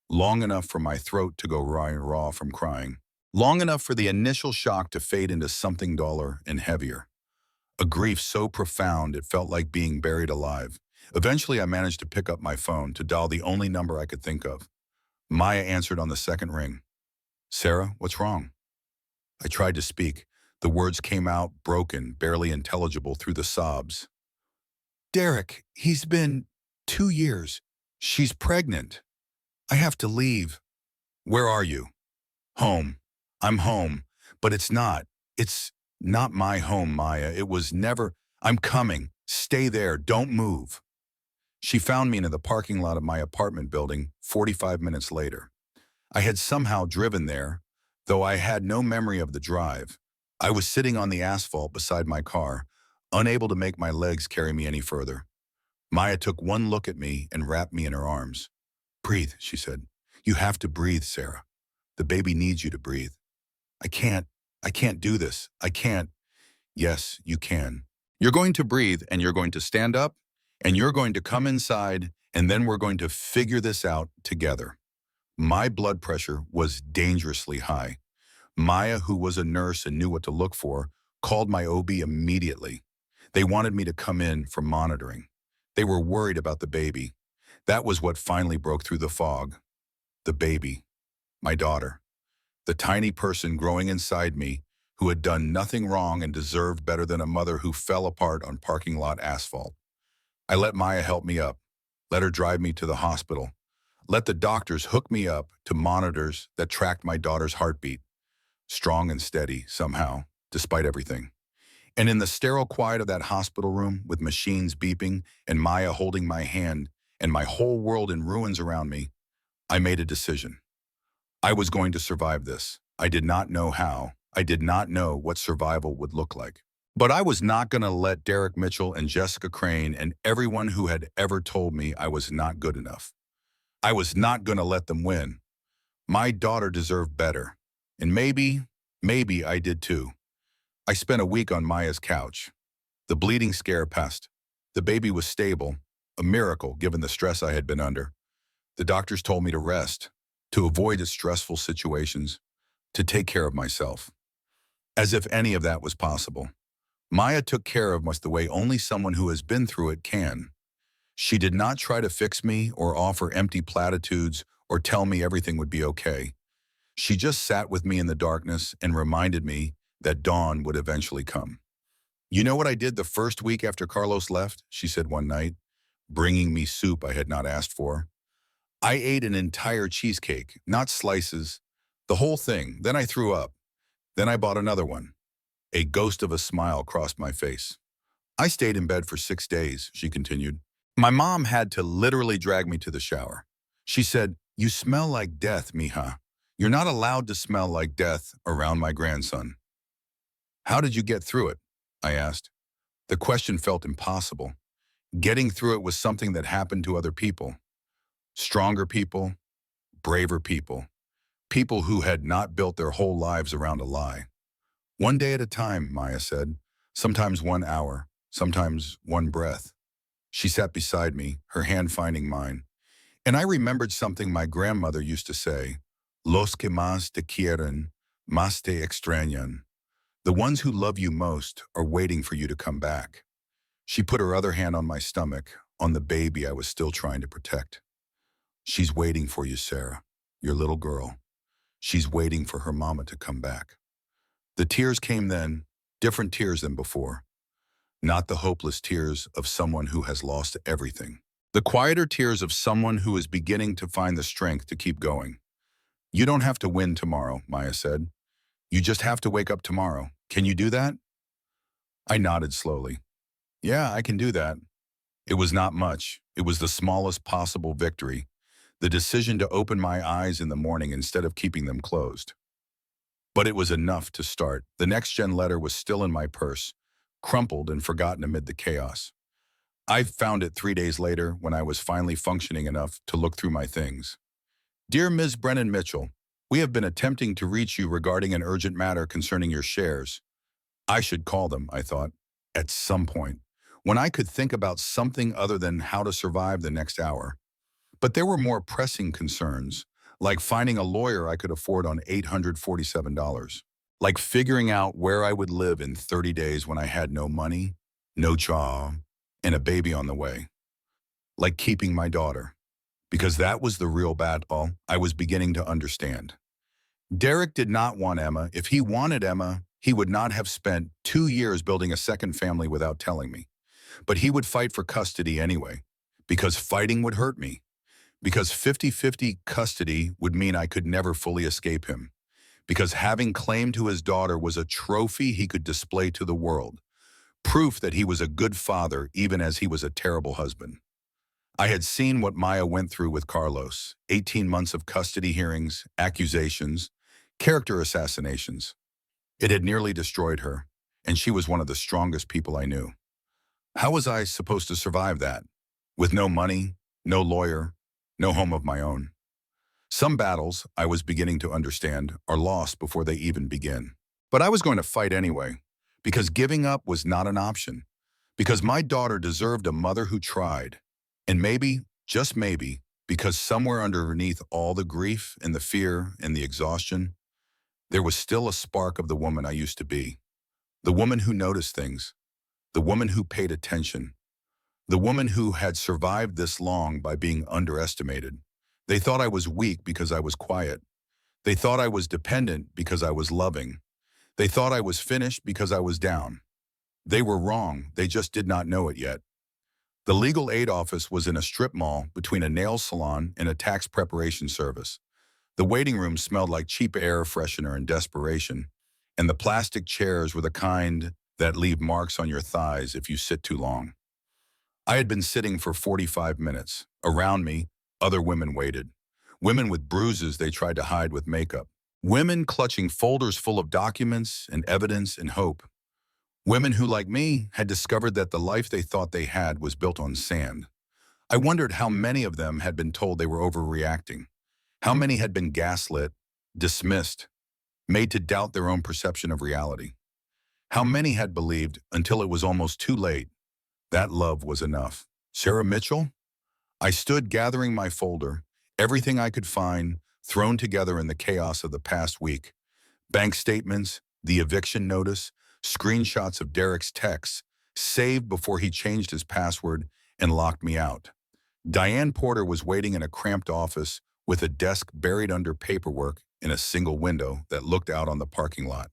long enough for my throat to go raw from crying, long enough for the initial shock to fade into something duller and heavier. A grief so profound it felt like being buried alive. Eventually I managed to pick up my phone to dial the only number I could think of. Maya answered on the second ring. "Sarah, what's wrong?" I tried to speak. The words came out broken, barely intelligible through the sobs. "Derek, he's been 2 years. She's pregnant. I have to leave." "Where are you?" "Home." I'm home, but it's not. It's not my home, Maya. It was never. I'm coming. Stay there. Don't move. She found me in the parking lot of my apartment building 45 minutes later. I had somehow driven there, though I had no memory of the drive. I was sitting on the asphalt beside my car, unable to make my legs carry me any further. Maya took one look at me and wrapped me in her arms. Breathe, she said. You have to breathe, Sarah. The baby needs you to breathe. I can't. I can't do this. I can't. Yes, you can. You're going to breathe and you're going to stand up and you're going to come inside and then we're going to figure this out together. My blood pressure was dangerously high. Maya, who was a nurse and knew what to look for, called my OB immediately. They wanted me to come in for monitoring. They were worried about the baby. That was what finally broke through the fog. The baby. My daughter. The tiny person growing inside me who had done nothing wrong and deserved better than a mother who fell apart on parking lot asphalt. I let Maya help me up, let her drive me to the hospital, let the doctors hook me up to monitors that tracked my daughter's heartbeat, strong and steady somehow, despite everything. And in the sterile quiet of that hospital room with machines beeping and Maya holding my hand and my whole world in ruins around me, I made a decision. I was going to survive this. I did not know how. I did not know what survival would look like. But I was not going to let Derek Mitchell and Jessica Crane and everyone who had ever told me I was not good enough. I was not going to let them win. My daughter deserved better. And maybe I did too. I spent a week on Maya's couch. The bleeding scare passed. The baby was stable, a miracle given the stress I had been under. The doctors told me to rest, to avoid stressful situations, to take care of myself. As if any of that was possible. Maya took care of us the way only someone who has been through it can. She did not try to fix me or offer empty platitudes or tell me everything would be okay. She just sat with me in the darkness and reminded me that dawn would eventually come. You know what I did the first week after Carlos left? She said one night, bringing me soup I had not asked for. I ate an entire cheesecake, not slices, the whole thing. Then I threw up. Then I bought another one. A ghost of a smile crossed my face. I stayed in bed for 6 days, she continued. My mom had to literally drag me to the shower. She said, you smell like death, mija. You're not allowed to smell like death around my grandson. How did you get through it? I asked. The question felt impossible. Getting through it was something that happened to other people. Stronger people, braver people. People who had not built their whole lives around a lie. One day at a time, Maya said. Sometimes 1 hour, sometimes one breath. She sat beside me, her hand finding mine. And I remembered something my grandmother used to say, Los que más te quieren, más te extrañan. The ones who love you most are waiting for you to come back. She put her other hand on my stomach, on the baby I was still trying to protect. She's waiting for you, Sarah, your little girl. She's waiting for her mama to come back. The tears came then, different tears than before. Not the hopeless tears of someone who has lost everything. The quieter tears of someone who is beginning to find the strength to keep going. You don't have to win tomorrow, Maya said. You just have to wake up tomorrow. Can you do that? I nodded slowly. Yeah, I can do that. It was not much. It was the smallest possible victory. The decision to open my eyes in the morning instead of keeping them closed. But it was enough to start. The next-gen letter was still in my purse, crumpled and forgotten amid the chaos. I found it 3 days later when I was finally functioning enough to look through my things. Dear Ms. Brennan Mitchell, we have been attempting to reach you regarding an urgent matter concerning your shares. I should call them, I thought, at some point, when I could think about something other than how to survive the next hour. But there were more pressing concerns, like finding a lawyer I could afford on $847, like figuring out where I would live in 30 days when I had no money, no job, and a baby on the way, like keeping my daughter, because that was the real battle I was beginning to understand. Derek did not want Emma. If he wanted Emma, he would not have spent 2 years building a second family without telling me. But he would fight for custody anyway, because fighting would hurt me. Because 50-50 custody would mean I could never fully escape him. because having claim to his daughter was a trophy he could display to the world, proof that he was a good father even as he was a terrible husband. I had seen what Maya went through with Carlos, 18 months of custody hearings, accusations, character assassinations. It had nearly destroyed her, and she was one of the strongest people I knew. How was I supposed to survive that? With no money, no lawyer, no home of my own. Some battles, I was beginning to understand, are lost before they even begin. But I was going to fight anyway, because giving up was not an option, because my daughter deserved a mother who tried. And maybe, just maybe, because somewhere underneath all the grief and the fear and the exhaustion, there was still a spark of the woman I used to be. The woman who noticed things, the woman who paid attention, the woman who had survived this long by being underestimated. They thought I was weak because I was quiet. They thought I was dependent because I was loving. They thought I was finished because I was down. They were wrong, they just did not know it yet. The legal aid office was in a strip mall between a nail salon and a tax preparation service. The waiting room smelled like cheap air freshener and desperation, and the plastic chairs were the kind that leave marks on your thighs if you sit too long. I had been sitting for 45 minutes. Around me, other women waited. Women with bruises they tried to hide with makeup. Women clutching folders full of documents and evidence and hope. Women who, like me, had discovered that the life they thought they had was built on sand. I wondered how many of them had been told they were overreacting. How many had been gaslit, dismissed, made to doubt their own perception of reality. How many had believed, until it was almost too late, that love was enough. Sarah Mitchell? I stood gathering my folder, everything I could find, thrown together in the chaos of the past week. Bank statements, the eviction notice, screenshots of Derek's texts, saved before he changed his password and locked me out. Diane Porter was waiting in a cramped office with a desk buried under paperwork in a single window that looked out on the parking lot.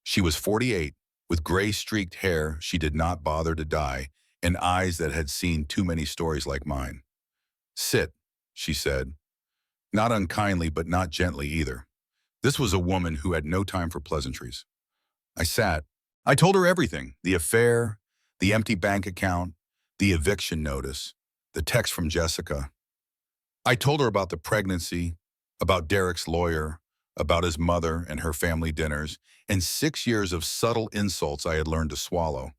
She was 48, with gray-streaked hair she did not bother to dye, and eyes that had seen too many stories like mine. "Sit," she said. Not unkindly, but not gently either. This was a woman who had no time for pleasantries. I sat. I told her everything: the affair, the empty bank account, the eviction notice, the text from Jessica. I told her about the pregnancy, about Derek's lawyer, about his mother and her family dinners, and 6 years of subtle insults I had learned to swallow.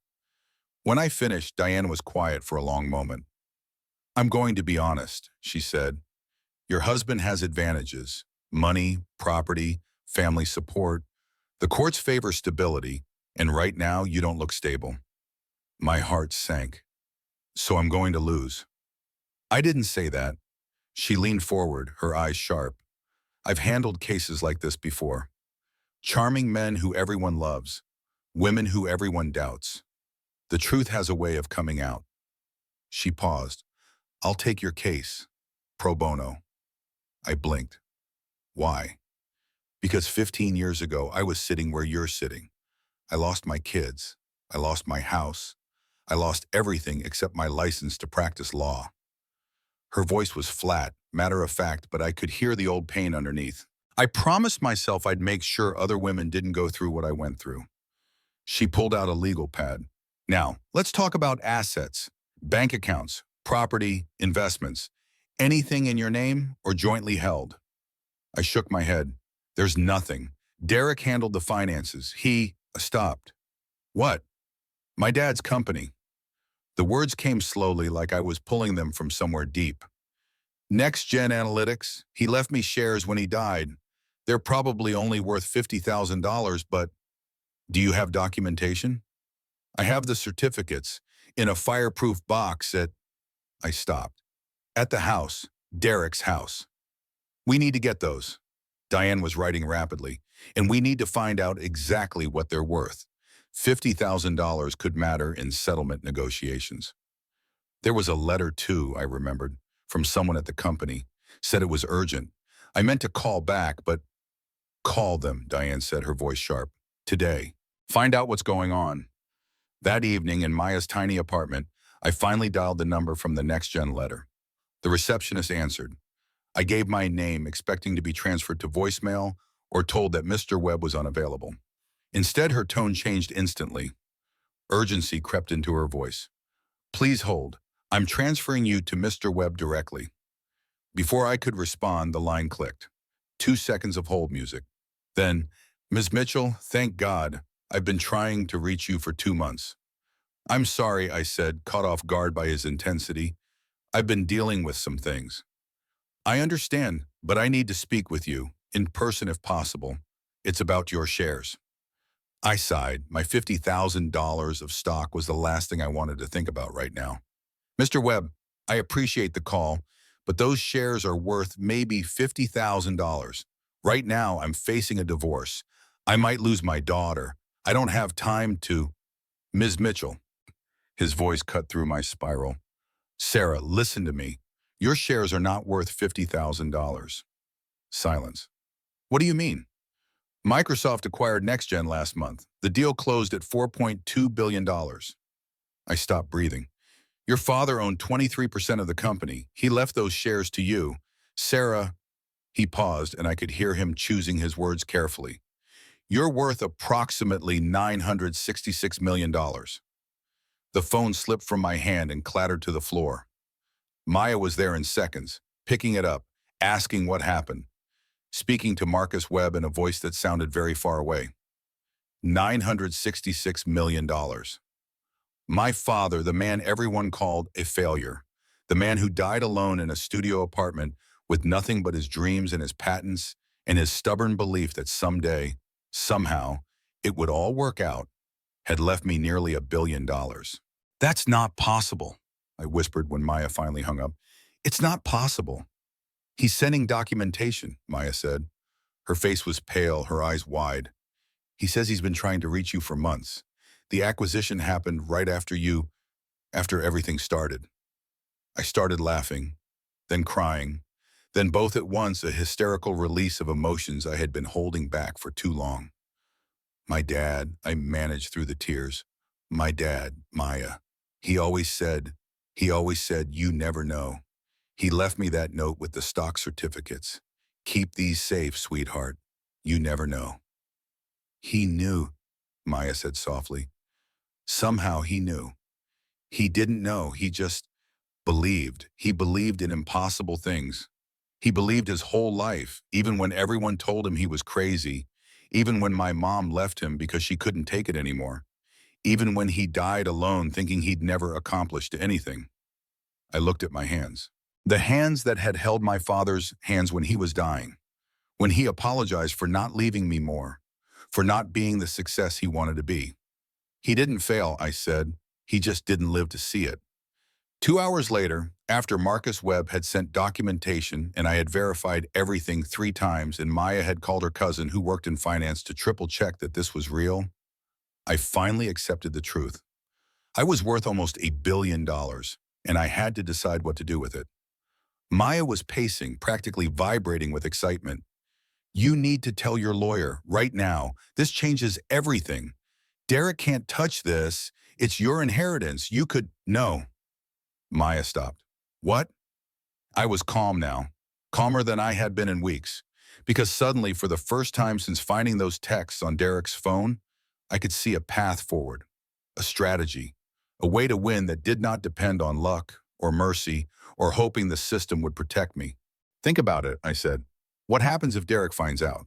When I finished, Diane was quiet for a long moment. "I'm going to be honest," she said. "Your husband has advantages: money, property, family support. The courts favor stability, and right now you don't look stable." My heart sank. "So I'm going to lose." I didn't say that. She leaned forward, her eyes sharp. "I've handled cases like this before. Charming men who everyone loves, women who everyone doubts. The truth has a way of coming out." She paused. "I'll take your case, pro bono." I blinked. "Why?" "Because 15 years ago, I was sitting where you're sitting. I lost my kids. I lost my house. I lost everything except my license to practice law." Her voice was flat, matter-of-fact, but I could hear the old pain underneath. "I promised myself I'd make sure other women didn't go through what I went through." She pulled out a legal pad. "Now, let's talk about assets, bank accounts, property, investments. Anything in your name or jointly held?" I shook my head. "There's nothing. Derek handled the finances. He stopped." "What?" "My dad's company." The words came slowly, like I was pulling them from somewhere deep. "Next Gen Analytics. He left me shares when he died. They're probably only worth $50,000, but do you have documentation?" "I have the certificates in a fireproof box at—" I stopped. "At the house, Derek's house. We need to get those." Diane was writing rapidly. "And we need to find out exactly what they're worth. $50,000 could matter in settlement negotiations." There was a letter too, I remembered, from someone at the company. Said it was urgent. I meant to call back, but— "Call them," Diane said, her voice sharp. "Today. Find out what's going on." That evening, in Maya's tiny apartment, I finally dialed the number from the Next Gen letter. The receptionist answered. I gave my name, expecting to be transferred to voicemail or told that Mr. Webb was unavailable. Instead, her tone changed instantly. Urgency crept into her voice. Please hold. I'm transferring you to Mr. Webb directly. Before I could respond, the line clicked. 2 seconds of hold music. Then, Ms. Mitchell, thank God. I've been trying to reach you for 2 months. I'm sorry, I said, caught off guard by his intensity. I've been dealing with some things. I understand, but I need to speak with you, in person if possible. It's about your shares. I sighed. My $50,000 of stock was the last thing I wanted to think about right now. Mr. Webb, I appreciate the call, but those shares are worth maybe $50,000. Right now, I'm facing a divorce. I might lose my daughter. I don't have time to... Ms. Mitchell. His voice cut through my spiral. Sarah, listen to me. Your shares are not worth $50,000. Silence. What do you mean? Microsoft acquired NextGen last month. The deal closed at $4.2 billion. I stopped breathing. Your father owned 23% of the company. He left those shares to you. Sarah, he paused, and I could hear him choosing his words carefully. You're worth approximately $966 million. The phone slipped from my hand and clattered to the floor. Maya was there in seconds, picking it up, asking what happened, speaking to Marcus Webb in a voice that sounded very far away. $966 million. My father, the man everyone called a failure, the man who died alone in a studio apartment with nothing but his dreams and his patents and his stubborn belief that someday, somehow, it would all work out, had left me nearly $1 billion. That's not possible, I whispered when Maya finally hung up. It's not possible. He's sending documentation, Maya said. Her face was pale, her eyes wide. He says he's been trying to reach you for months. The acquisition happened right after everything started. I started laughing, then crying, then both at once a hysterical release of emotions I had been holding back for too long. My dad, I managed through the tears. My dad, Maya. He always said, you never know. He left me that note with the stock certificates. Keep these safe, sweetheart. You never know. He knew, Maya said softly. Somehow he knew. He didn't know, he just believed. He believed in impossible things. He believed his whole life, even when everyone told him he was crazy, even when my mom left him because she couldn't take it anymore, even when he died alone thinking he'd never accomplished anything. I looked at my hands. The hands that had held my father's hands when he was dying, when he apologized for not leaving me more, for not being the success he wanted to be. He didn't fail, I said. He just didn't live to see it. 2 hours later, after Marcus Webb had sent documentation and I had verified everything 3 times and Maya had called her cousin who worked in finance to triple check that this was real, I finally accepted the truth. I was worth almost $1 billion, and I had to decide what to do with it. Maya was pacing, practically vibrating with excitement. You need to tell your lawyer, right now. This changes everything. Derek can't touch this. It's your inheritance. You could... No. Maya stopped. What? I was calm now, calmer than I had been in weeks, because suddenly, for the first time since finding those texts on Derek's phone, I could see a path forward, a strategy, a way to win that did not depend on luck or mercy or hoping the system would protect me. Think about it, I said. What happens if Derek finds out?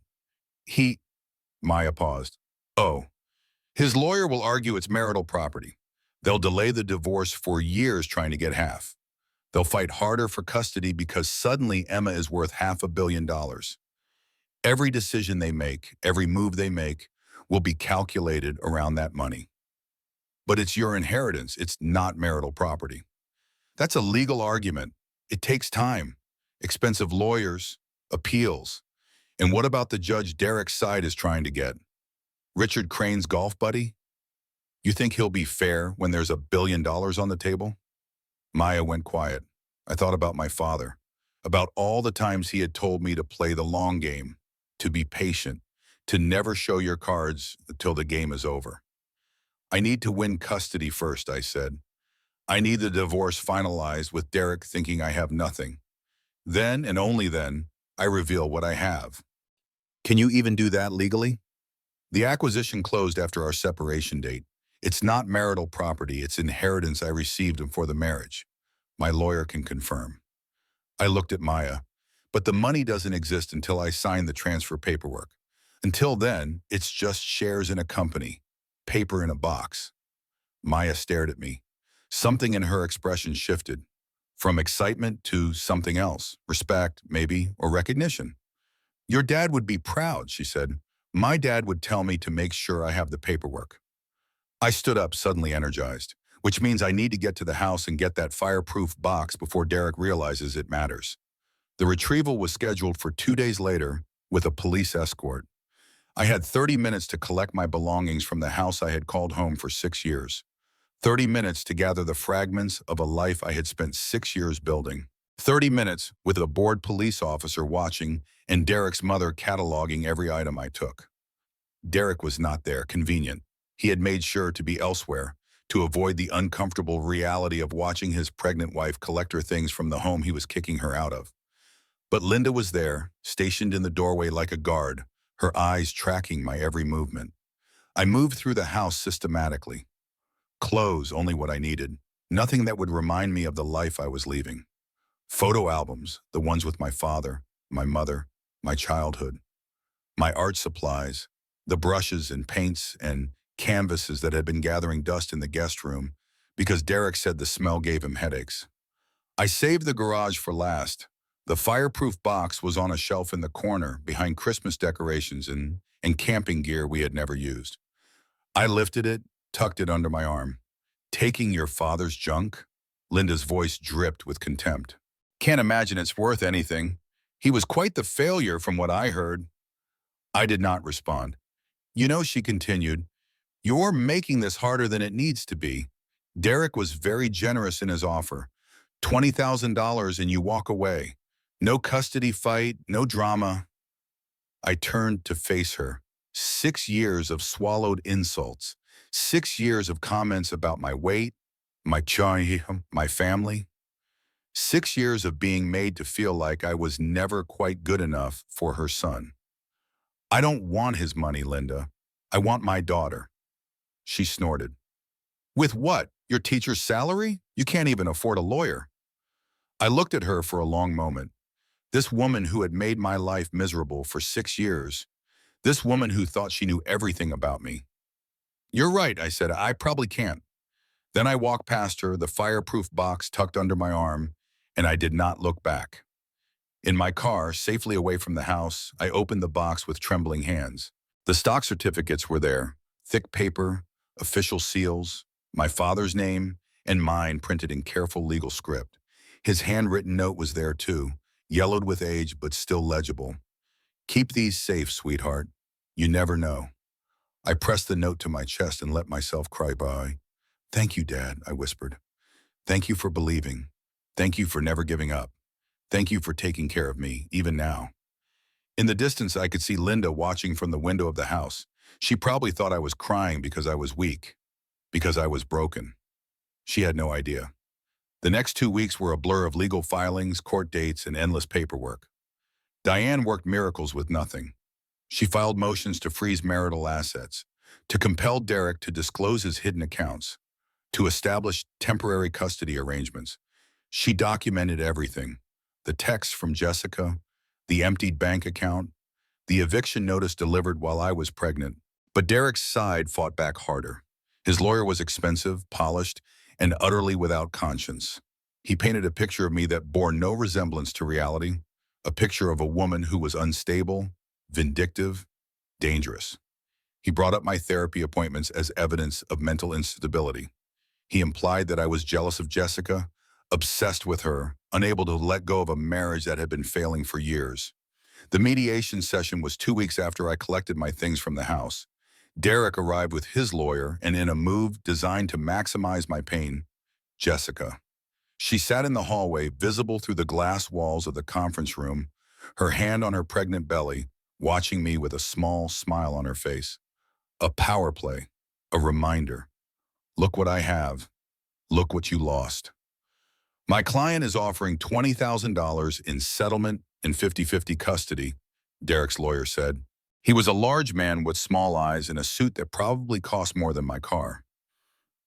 Maya paused. Oh, his lawyer will argue it's marital property. They'll delay the divorce for years trying to get half. They'll fight harder for custody because suddenly Emma is worth $500 million. Every decision they make, every move they make, will be calculated around that money. But it's your inheritance, it's not marital property. That's a legal argument. It takes time, expensive lawyers, appeals. And what about the judge Derek's side is trying to get? Richard Crane's golf buddy? You think he'll be fair when there's $1 billion on the table? Maya went quiet. I thought about my father, about all the times he had told me to play the long game, to be patient, to never show your cards until the game is over. I need to win custody first, I said. I need the divorce finalized with Derek thinking I have nothing. Then, and only then, I reveal what I have. Can you even do that legally? The acquisition closed after our separation date. It's not marital property, it's inheritance I received before the marriage. My lawyer can confirm. I looked at Maya. But the money doesn't exist until I sign the transfer paperwork. Until then, it's just shares in a company, paper in a box. Maya stared at me. Something in her expression shifted, from excitement to something else, respect, maybe, or recognition. Your dad would be proud, she said. My dad would tell me to make sure I have the paperwork. I stood up, suddenly energized, which means I need to get to the house and get that fireproof box before Derek realizes it matters. The retrieval was scheduled for 2 days later with a police escort. I had 30 minutes to collect my belongings from the house I had called home for 6 years. 30 minutes to gather the fragments of a life I had spent 6 years building. 30 minutes with a bored police officer watching and Derek's mother cataloging every item I took. Derek was not there, convenient. He had made sure to be elsewhere, to avoid the uncomfortable reality of watching his pregnant wife collect her things from the home he was kicking her out of. But Linda was there, stationed in the doorway like a guard, her eyes tracking my every movement. I moved through the house systematically. Clothes, only what I needed. Nothing that would remind me of the life I was leaving. Photo albums, the ones with my father, my mother, my childhood. My art supplies, the brushes and paints and canvases that had been gathering dust in the guest room because Derek said the smell gave him headaches. I saved the garage for last. The fireproof box was on a shelf in the corner behind Christmas decorations and camping gear we had never used. I lifted it, tucked it under my arm. Taking your father's junk? Linda's voice dripped with contempt. Can't imagine it's worth anything. He was quite the failure from what I heard. I did not respond. You know, she continued, you're making this harder than it needs to be. Derek was very generous in his offer. $20,000 and you walk away. No custody fight, no drama. I turned to face her. 6 years of swallowed insults. 6 years of comments about my weight, my my family. 6 years of being made to feel like I was never quite good enough for her son. I don't want his money, Linda. I want my daughter. She snorted. With what? Your teacher's salary? You can't even afford a lawyer. I looked at her for a long moment. This woman who had made my life miserable for 6 years. This woman who thought she knew everything about me. You're right, I said, I probably can't. Then I walked past her, the fireproof box tucked under my arm, and I did not look back. In my car, safely away from the house, I opened the box with trembling hands. The stock certificates were there, thick paper, official seals, my father's name, and mine printed in careful legal script. His handwritten note was there too, yellowed with age but still legible. Keep these safe, sweetheart. You never know. I pressed the note to my chest and let myself cry by. Thank you, Dad, I whispered. Thank you for believing. Thank you for never giving up. Thank you for taking care of me, even now. In the distance, I could see Linda watching from the window of the house. She probably thought I was crying because I was weak, because I was broken. She had no idea. The next 2 weeks were a blur of legal filings, court dates, and endless paperwork. Diane worked miracles with nothing. She filed motions to freeze marital assets, to compel Derek to disclose his hidden accounts, to establish temporary custody arrangements. She documented everything. The text from Jessica, the emptied bank account, the eviction notice delivered while I was pregnant. But Derek's side fought back harder. His lawyer was expensive, polished, and utterly without conscience. He painted a picture of me that bore no resemblance to reality, a picture of a woman who was unstable, vindictive, dangerous. He brought up my therapy appointments as evidence of mental instability. He implied that I was jealous of Jessica, obsessed with her, unable to let go of a marriage that had been failing for years. The mediation session was 2 weeks after I collected my things from the house. Derek arrived with his lawyer, and in a move designed to maximize my pain, Jessica. She sat in the hallway, visible through the glass walls of the conference room, her hand on her pregnant belly, watching me with a small smile on her face. A power play, a reminder. Look what I have. Look what you lost. My client is offering $20,000 in settlement and 50-50 custody, Derek's lawyer said. He was a large man with small eyes and a suit that probably cost more than my car.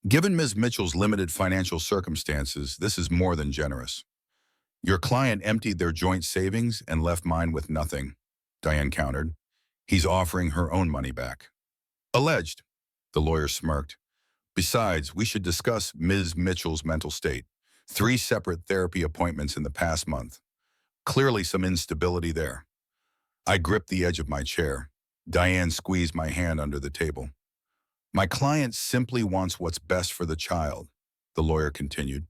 Given Ms. Mitchell's limited financial circumstances, this is more than generous. Your client emptied their joint savings and left mine with nothing, Diane countered. He's offering her own money back. Alleged, the lawyer smirked. Besides, we should discuss Ms. Mitchell's mental state. 3 separate therapy appointments in the past month. Clearly some instability there. I gripped the edge of my chair. Diane squeezed my hand under the table. My client simply wants what's best for the child, the lawyer continued.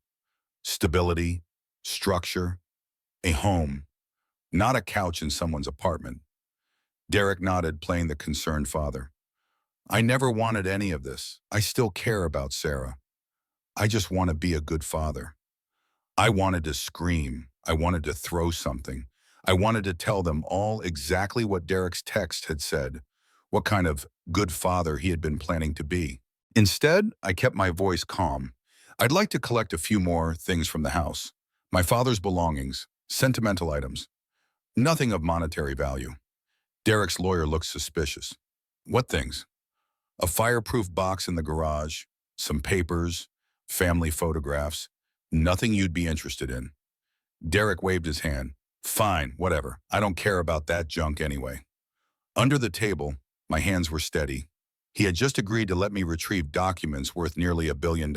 Stability, structure, a home, not a couch in someone's apartment. Derek nodded, playing the concerned father. I never wanted any of this. I still care about Sarah. I just want to be a good father. I wanted to scream. I wanted to throw something. I wanted to tell them all exactly what Derek's text had said, what kind of good father he had been planning to be. Instead, I kept my voice calm. I'd like to collect a few more things from the house. My father's belongings, sentimental items. Nothing of monetary value. Derek's lawyer looked suspicious. What things? A fireproof box in the garage, some papers, family photographs. Nothing you'd be interested in. Derek waved his hand. Fine, whatever. I don't care about that junk anyway. Under the table, my hands were steady. He had just agreed to let me retrieve documents worth nearly $1 billion,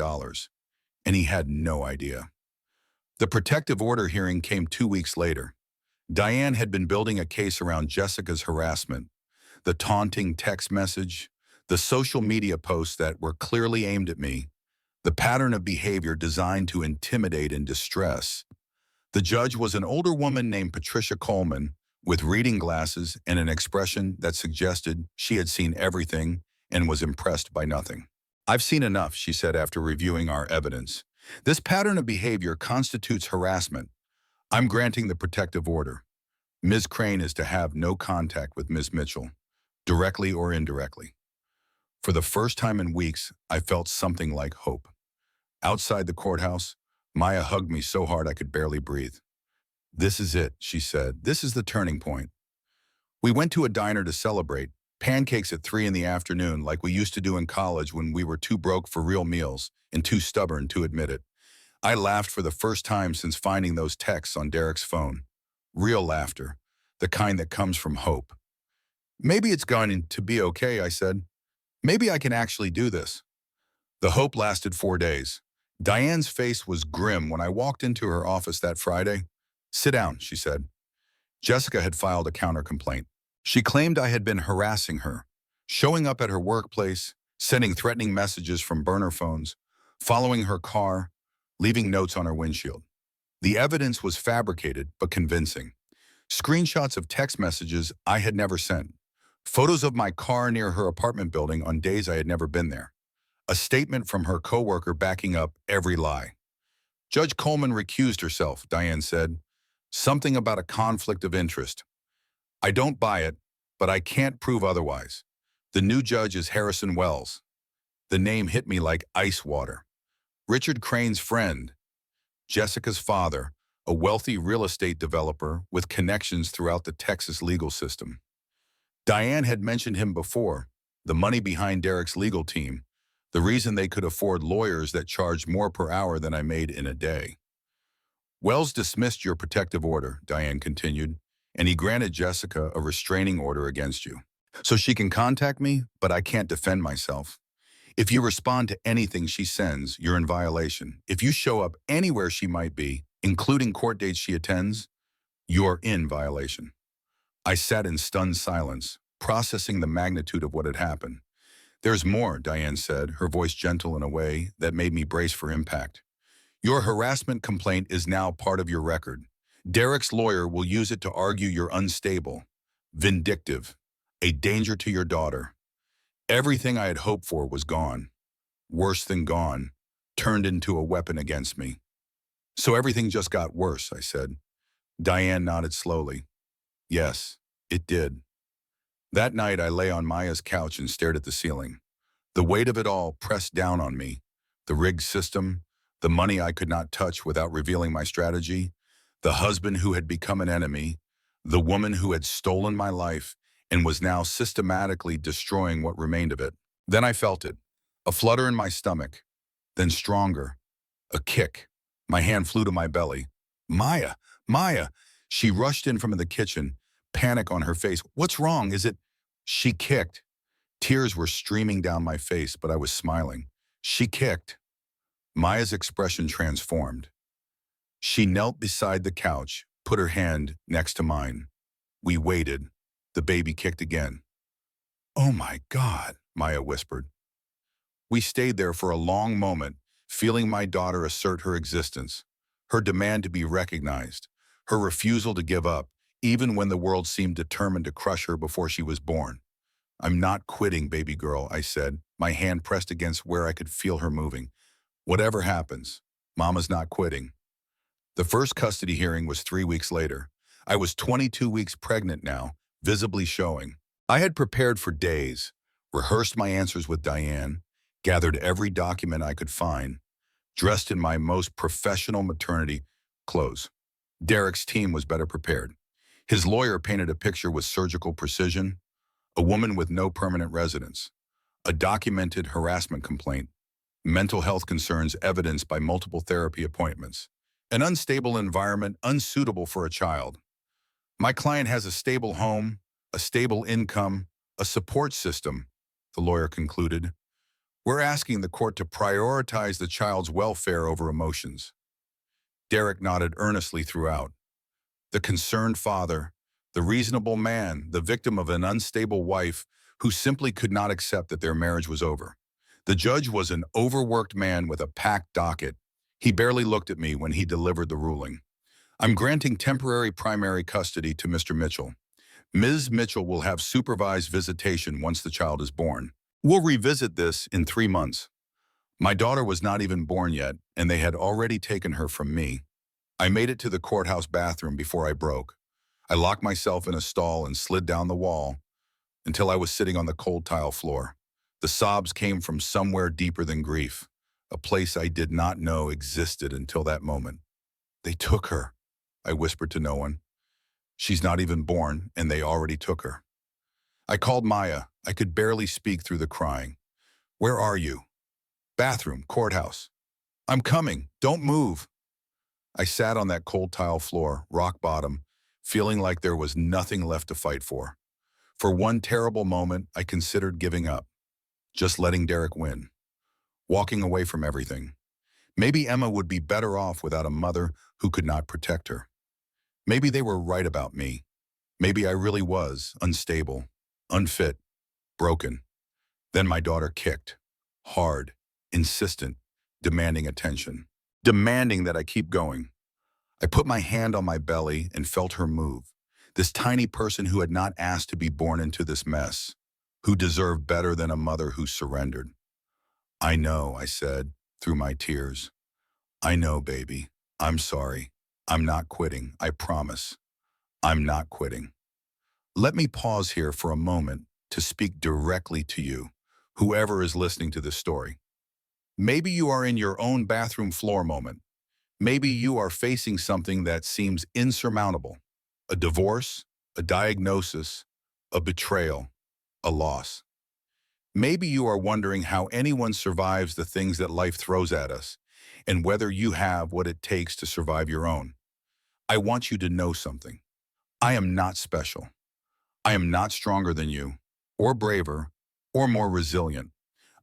and he had no idea. The protective order hearing came 2 weeks later. Diane had been building a case around Jessica's harassment, the taunting text message, the social media posts that were clearly aimed at me, the pattern of behavior designed to intimidate and distress. The judge was an older woman named Patricia Coleman, with reading glasses and an expression that suggested she had seen everything and was impressed by nothing. I've seen enough, she said after reviewing our evidence. This pattern of behavior constitutes harassment. I'm granting the protective order. Ms. Crane is to have no contact with Ms. Mitchell, directly or indirectly. For the first time in weeks, I felt something like hope. Outside the courthouse, Maya hugged me so hard I could barely breathe. This is it, she said. This is the turning point. We went to a diner to celebrate, pancakes at 3 in the afternoon like we used to do in college when we were too broke for real meals and too stubborn to admit it. I laughed for the first time since finding those texts on Derek's phone. Real laughter, the kind that comes from hope. Maybe it's going to be okay, I said. Maybe I can actually do this. The hope lasted 4 days. Diane's face was grim when I walked into her office that Friday. Sit down, she said. Jessica had filed a counter-complaint. She claimed I had been harassing her, showing up at her workplace, sending threatening messages from burner phones, following her car, leaving notes on her windshield. The evidence was fabricated but convincing. Screenshots of text messages I had never sent, photos of my car near her apartment building on days I had never been there, a statement from her coworker backing up every lie. Judge Coleman recused herself, Diane said. Something about a conflict of interest. I don't buy it, but I can't prove otherwise. The new judge is Harrison Wells. The name hit me like ice water. Richard Crane's friend, Jessica's father, a wealthy real estate developer with connections throughout the Texas legal system. Diane had mentioned him before, the money behind Derek's legal team, the reason they could afford lawyers that charged more per hour than I made in a day. Wells dismissed your protective order, Diane continued, and he granted Jessica a restraining order against you. So she can contact me, but I can't defend myself. If you respond to anything she sends, you're in violation. If you show up anywhere she might be, including court dates she attends, you're in violation. I sat in stunned silence, processing the magnitude of what had happened. There's more, Diane said, her voice gentle in a way that made me brace for impact. Your harassment complaint is now part of your record. Derek's lawyer will use it to argue you're unstable, vindictive, a danger to your daughter. Everything I had hoped for was gone. Worse than gone, turned into a weapon against me. So everything just got worse, I said. Diane nodded slowly. Yes, it did. That night I lay on Maya's couch and stared at the ceiling. The weight of it all pressed down on me. The rigged system, the money I could not touch without revealing my strategy, the husband who had become an enemy, the woman who had stolen my life, and was now systematically destroying what remained of it. Then I felt it, a flutter in my stomach, then stronger, a kick. My hand flew to my belly. Maya, Maya! She rushed in from the kitchen, panic on her face. What's wrong? Is it? She kicked. Tears were streaming down my face, but I was smiling. She kicked. Maya's expression transformed. She knelt beside the couch, put her hand next to mine. We waited. The baby kicked again. Oh my God, Maya whispered. We stayed there for a long moment, feeling my daughter assert her existence, her demand to be recognized, her refusal to give up, even when the world seemed determined to crush her before she was born. I'm not quitting, baby girl, I said, my hand pressed against where I could feel her moving. Whatever happens, Mama's not quitting. The first custody hearing was 3 weeks later. I was 22 weeks pregnant now, visibly showing. I had prepared for days, rehearsed my answers with Diane, gathered every document I could find, dressed in my most professional maternity clothes. Derek's team was better prepared. His lawyer painted a picture with surgical precision, a woman with no permanent residence, a documented harassment complaint, mental health concerns evidenced by multiple therapy appointments, an unstable environment unsuitable for a child. My client has a stable home, a stable income, a support system, the lawyer concluded. We're asking the court to prioritize the child's welfare over emotions. Derek nodded earnestly throughout. The concerned father, the reasonable man, the victim of an unstable wife who simply could not accept that their marriage was over. The judge was an overworked man with a packed docket. He barely looked at me when he delivered the ruling. I'm granting temporary primary custody to Mr. Mitchell. Ms. Mitchell will have supervised visitation once the child is born. We'll revisit this in 3 months. My daughter was not even born yet, and they had already taken her from me. I made it to the courthouse bathroom before I broke. I locked myself in a stall and slid down the wall until I was sitting on the cold tile floor. The sobs came from somewhere deeper than grief, a place I did not know existed until that moment. They took her, I whispered to no one. She's not even born, and they already took her. I called Maya. I could barely speak through the crying. Where are you? Bathroom, courthouse. I'm coming. Don't move. I sat on that cold tile floor, rock bottom, feeling like there was nothing left to fight for. For one terrible moment, I considered giving up, just letting Derek win, walking away from everything. Maybe Emma would be better off without a mother who could not protect her. Maybe they were right about me. Maybe I really was unstable, unfit, broken. Then my daughter kicked, hard, insistent, demanding attention, demanding that I keep going. I put my hand on my belly and felt her move. This tiny person who had not asked to be born into this mess, who deserved better than a mother who surrendered. I know, I said, through my tears. I know, baby. I'm sorry. I'm not quitting. I promise. I'm not quitting. Let me pause here for a moment to speak directly to you, whoever is listening to this story. Maybe you are in your own bathroom floor moment. Maybe you are facing something that seems insurmountable. A divorce, a diagnosis, a betrayal, a loss. Maybe you are wondering how anyone survives the things that life throws at us, and whether you have what it takes to survive your own. I want you to know something. I am not special. I am not stronger than you, or braver, or more resilient.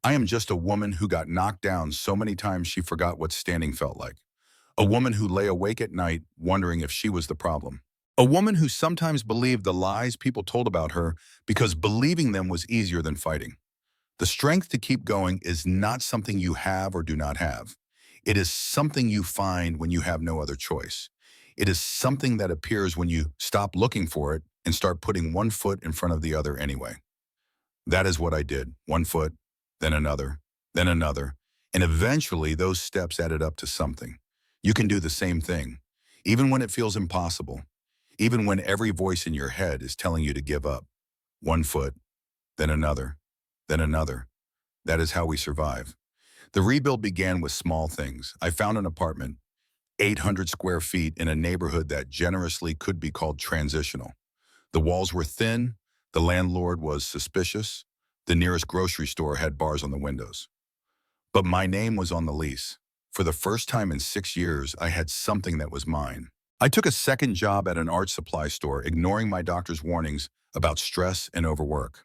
I am just a woman who got knocked down so many times she forgot what standing felt like. A woman who lay awake at night wondering if she was the problem. A woman who sometimes believed the lies people told about her because believing them was easier than fighting. The strength to keep going is not something you have or do not have. It is something you find when you have no other choice. It is something that appears when you stop looking for it and start putting one foot in front of the other anyway. That is what I did. One foot, then another, and eventually those steps added up to something. You can do the same thing, even when it feels impossible, even when every voice in your head is telling you to give up. One foot, then another, then another. That is how we survive. The rebuild began with small things. I found an apartment, 800 square feet in a neighborhood that generously could be called transitional. The walls were thin, The landlord was suspicious. The nearest grocery store had bars on the windows. But my name was on the lease. For the first time in 6 years, I had something that was mine. I took a second job at an art supply store, ignoring my doctor's warnings about stress and overwork.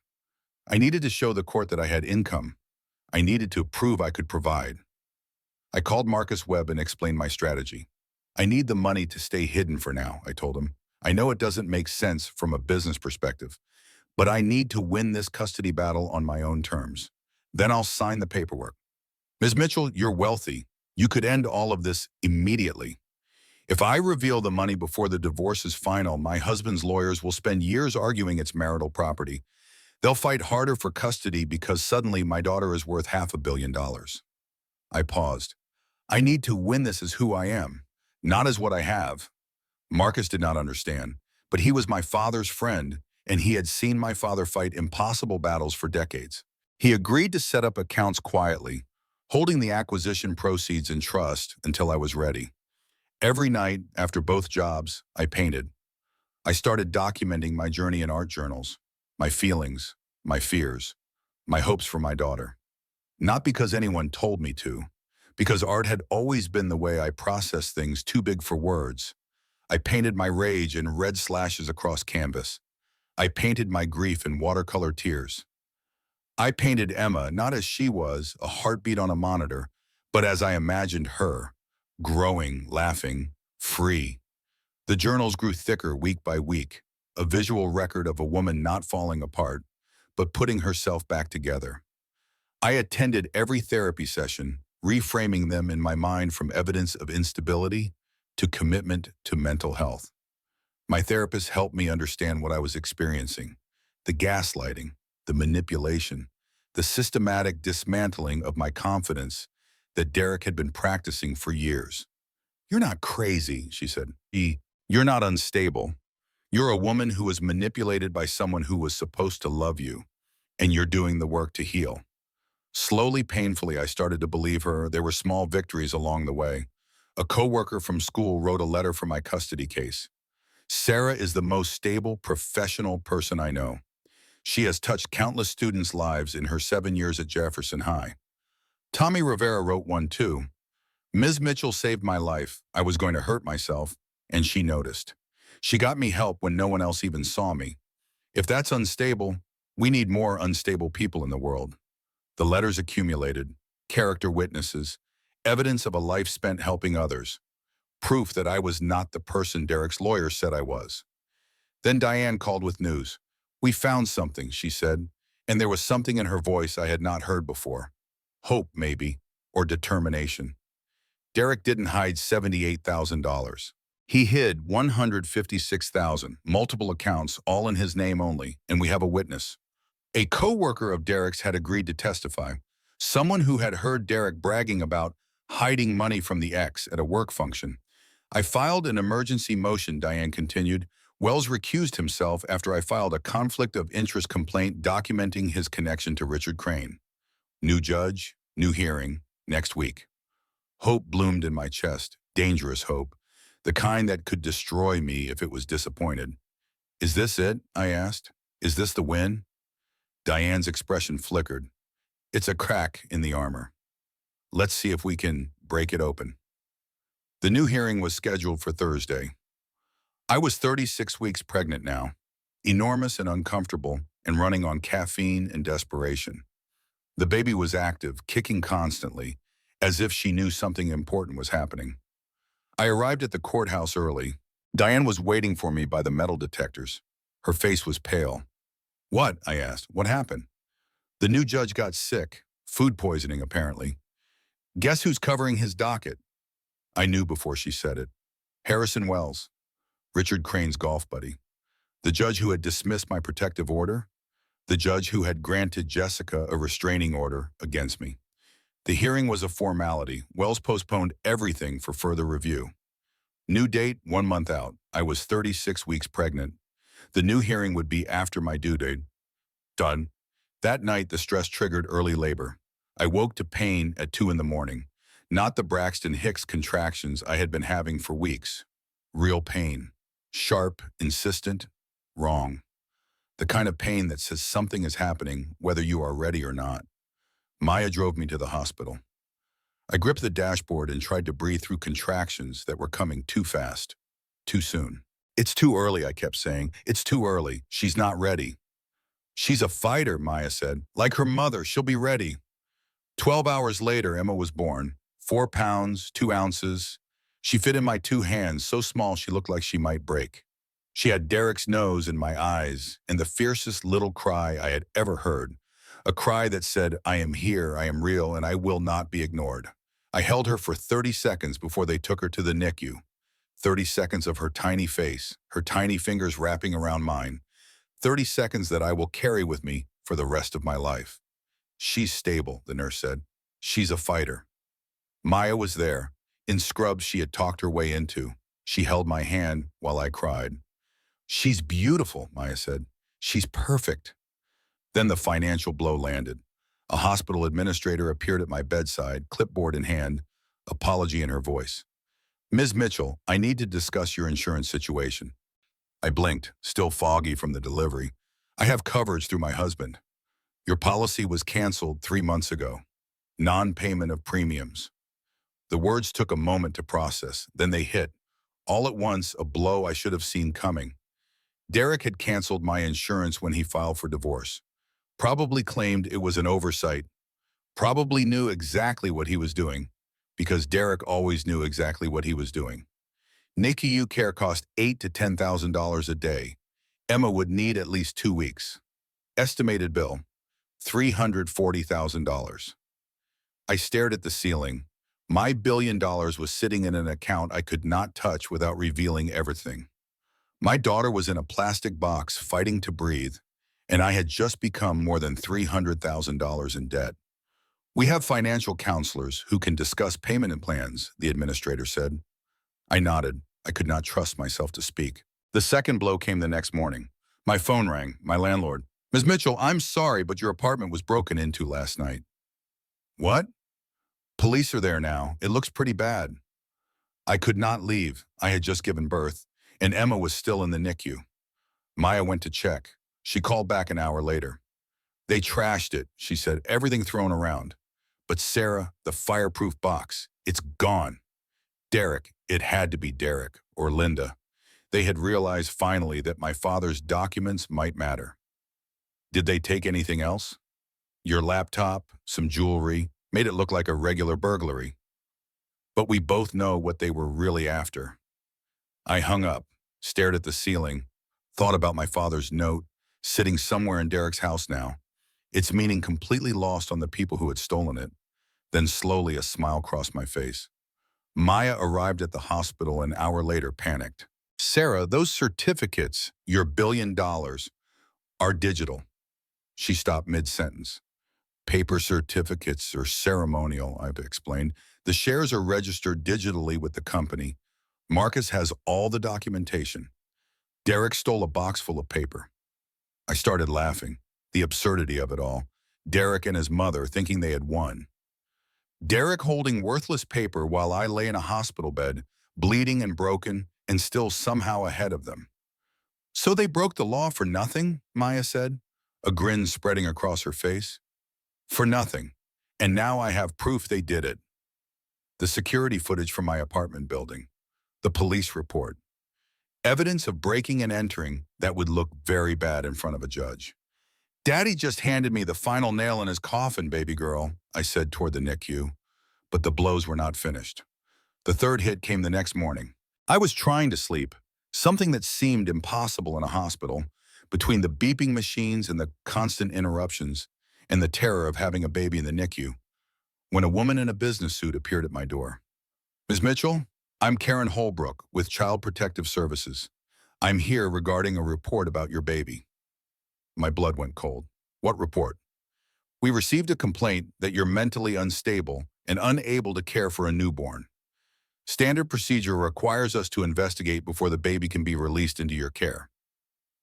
I needed to show the court that I had income. I needed to prove I could provide. I called Marcus Webb and explained my strategy. I need the money to stay hidden for now, I told him. I know it doesn't make sense from a business perspective, but I need to win this custody battle on my own terms. Then I'll sign the paperwork. Ms. Mitchell, you're wealthy. You could end all of this immediately. If I reveal the money before the divorce is final, my husband's lawyers will spend years arguing it's marital property. They'll fight harder for custody because suddenly my daughter is worth $500 million. I paused. I need to win this as who I am, not as what I have. Marcus did not understand, but he was my father's friend, and he had seen my father fight impossible battles for decades. He agreed to set up accounts quietly, holding the acquisition proceeds in trust until I was ready. Every night after both jobs, I painted. I started documenting my journey in art journals, my feelings, my fears, my hopes for my daughter. Not because anyone told me to, because art had always been the way I processed things too big for words. I painted my rage in red slashes across canvas. I painted my grief in watercolor tears. I painted Emma not as she was, a heartbeat on a monitor, but as I imagined her, growing, laughing, free. The journals grew thicker week by week, a visual record of a woman not falling apart, but putting herself back together. I attended every therapy session, reframing them in my mind from evidence of instability to commitment to mental health. My therapist helped me understand what I was experiencing: the gaslighting, the manipulation, the systematic dismantling of my confidence that Derek had been practicing for years. "You're not crazy," she said. "You're not unstable. You're a woman who was manipulated by someone who was supposed to love you, and you're doing the work to heal." Slowly, painfully, I started to believe her. There were small victories along the way. A coworker from school wrote a letter for my custody case. "Sarah is the most stable, professional person I know. She has touched countless students' lives in her 7 years at Jefferson High." Tommy Rivera wrote one too. "Ms. Mitchell saved my life. I was going to hurt myself, and she noticed. She got me help when no one else even saw me. If that's unstable, we need more unstable people in the world." The letters accumulated, character witnesses, evidence of a life spent helping others, proof that I was not the person Derek's lawyer said I was. Then Diane called with news. "We found something," she said, and there was something in her voice I had not heard before. Hope, maybe, or determination. Derek didn't hide $78,000. He hid $156,000, multiple accounts, all in his name only, and we have a witness. A co-worker of Derek's had agreed to testify, someone who had heard Derek bragging about hiding money from the ex at a work function. "I filed an emergency motion," Diane continued. "Wells recused himself after I filed a conflict of interest complaint documenting his connection to Richard Crane. New judge, new hearing, next week." Hope bloomed in my chest, dangerous hope, the kind that could destroy me if it was disappointed. "Is this it?" I asked. "Is this the win?" Diane's expression flickered. "It's a crack in the armor. Let's see if we can break it open." The new hearing was scheduled for Thursday. I was 36 weeks pregnant now, enormous and uncomfortable, and running on caffeine and desperation. The baby was active, kicking constantly, as if she knew something important was happening. I arrived at the courthouse early. Diane was waiting for me by the metal detectors. Her face was pale. "What?" I asked. "What happened?" "The new judge got sick. Food poisoning, apparently." "Guess who's covering his docket?" I knew before she said it. Harrison Wells, Richard Crane's golf buddy. The judge who had dismissed my protective order. The judge who had granted Jessica a restraining order against me. The hearing was a formality. Wells postponed everything for further review. New date, 1 month out. I was 36 weeks pregnant. The new hearing would be after my due date. Done. That night, the stress triggered early labor. I woke to pain at 2 in the morning. Not the Braxton Hicks contractions I had been having for weeks. Real pain. Sharp, insistent, wrong. The kind of pain that says something is happening, whether you are ready or not. Maya drove me to the hospital. I gripped the dashboard and tried to breathe through contractions that were coming too fast, too soon. It's too early, I kept saying. It's too early. She's not ready. She's a fighter, Maya said. Like her mother, she'll be ready. 12 hours later, Emma was born. 4 pounds, 2 ounces. She fit in my 2 hands, so small she looked like she might break. She had Derek's nose in my eyes and the fiercest little cry I had ever heard. A cry that said, I am here, I am real, and I will not be ignored. I held her for 30 seconds before they took her to the NICU. 30 seconds of her tiny face, her tiny fingers wrapping around mine. 30 seconds that I will carry with me for the rest of my life. She's stable, the nurse said. She's a fighter. Maya was there, in scrubs she had talked her way into. She held my hand while I cried. She's beautiful, Maya said. She's perfect. Then the financial blow landed. A hospital administrator appeared at my bedside, clipboard in hand, apology in her voice. Ms. Mitchell, I need to discuss your insurance situation. I blinked, still foggy from the delivery. I have coverage through my husband. Your policy was canceled 3 months ago. Non-payment of premiums. The words took a moment to process, then they hit. All at once, a blow I should have seen coming. Derek had canceled my insurance when he filed for divorce. Probably claimed it was an oversight. Probably knew exactly what he was doing, because Derek always knew exactly what he was doing. NICU care cost $8,000 to $10,000 a day. Emma would need at least 2 weeks. Estimated bill, $340,000. I stared at the ceiling. My $1 billion was sitting in an account I could not touch without revealing everything. My daughter was in a plastic box fighting to breathe, and I had just become more than $300,000 in debt. We have financial counselors who can discuss payment plans, the administrator said. I nodded. I could not trust myself to speak. The second blow came the next morning. My phone rang, my landlord. Ms. Mitchell, I'm sorry, but your apartment was broken into last night. What? Police are there now. It looks pretty bad. I could not leave. I had just given birth, and Emma was still in the NICU. Maya went to check. She called back an hour later. They trashed it, she said, everything thrown around. But Sarah, the fireproof box, it's gone. Derek, it had to be Derek, or Linda. They had realized finally that my father's documents might matter. Did they take anything else? Your laptop, some jewelry, made it look like a regular burglary. But we both know what they were really after. I hung up, stared at the ceiling, thought about my father's note, sitting somewhere in Derek's house now, its meaning completely lost on the people who had stolen it. Then slowly a smile crossed my face. Maya arrived at the hospital an hour later, panicked. Sarah, those certificates, your $1 billion, are digital. She stopped mid-sentence. Paper certificates are ceremonial, I've explained. The shares are registered digitally with the company. Marcus has all the documentation. Derek stole a box full of paper. I started laughing, the absurdity of it all. Derek and his mother thinking they had won. Derek holding worthless paper while I lay in a hospital bed, bleeding and broken, and still somehow ahead of them. So they broke the law for nothing, Maya said, a grin spreading across her face. For nothing. And now I have proof they did it. The security footage from my apartment building. The police report. Evidence of breaking and entering that would look very bad in front of a judge. Daddy just handed me the final nail in his coffin, baby girl, I said toward the NICU. But the blows were not finished. The third hit came the next morning. I was trying to sleep, something that seemed impossible in a hospital, between the beeping machines and the constant interruptions, and the terror of having a baby in the NICU, when a woman in a business suit appeared at my door. Ms. Mitchell, I'm Karen Holbrook with Child Protective Services. I'm here regarding a report about your baby. My blood went cold. What report? We received a complaint that you're mentally unstable and unable to care for a newborn. Standard procedure requires us to investigate before the baby can be released into your care.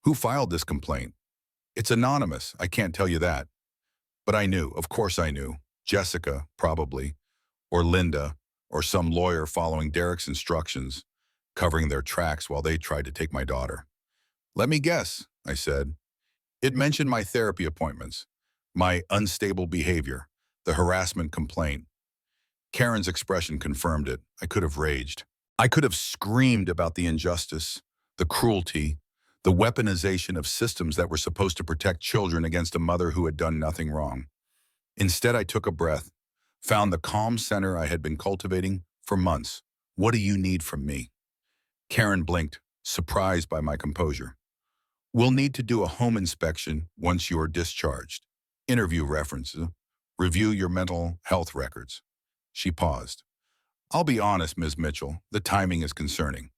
Who filed this complaint? It's anonymous, I can't tell you that. But I knew, of course I knew. Jessica, probably, or Linda, or some lawyer following Derek's instructions, covering their tracks while they tried to take my daughter. Let me guess, I said. It mentioned my therapy appointments, my unstable behavior, the harassment complaint. Karen's expression confirmed it. I could have raged. I could have screamed about the injustice, the cruelty, the weaponization of systems that were supposed to protect children against a mother who had done nothing wrong. Instead, I took a breath, found the calm center I had been cultivating for months. What do you need from me? Karen blinked, surprised by my composure. We'll need to do a home inspection once you're discharged. Interview references. Review your mental health records. She paused. I'll be honest, Ms. Mitchell, the timing is concerning.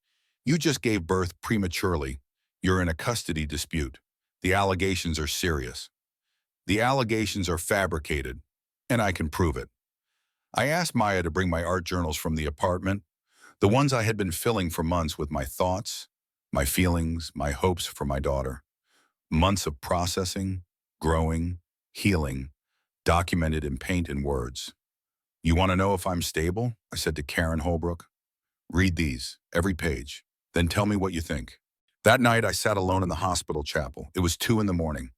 You just gave birth prematurely. You're in a custody dispute. The allegations are serious. The allegations are fabricated, and I can prove it. I asked Maya to bring my art journals from the apartment, the ones I had been filling for months with my thoughts, my feelings, my hopes for my daughter. Months of processing, growing, healing, documented in paint and words. You want to know if I'm stable? I said to Karen Holbrook. Read these, every page, then tell me what you think. That night, I sat alone in the hospital chapel. It was 2 in the morning.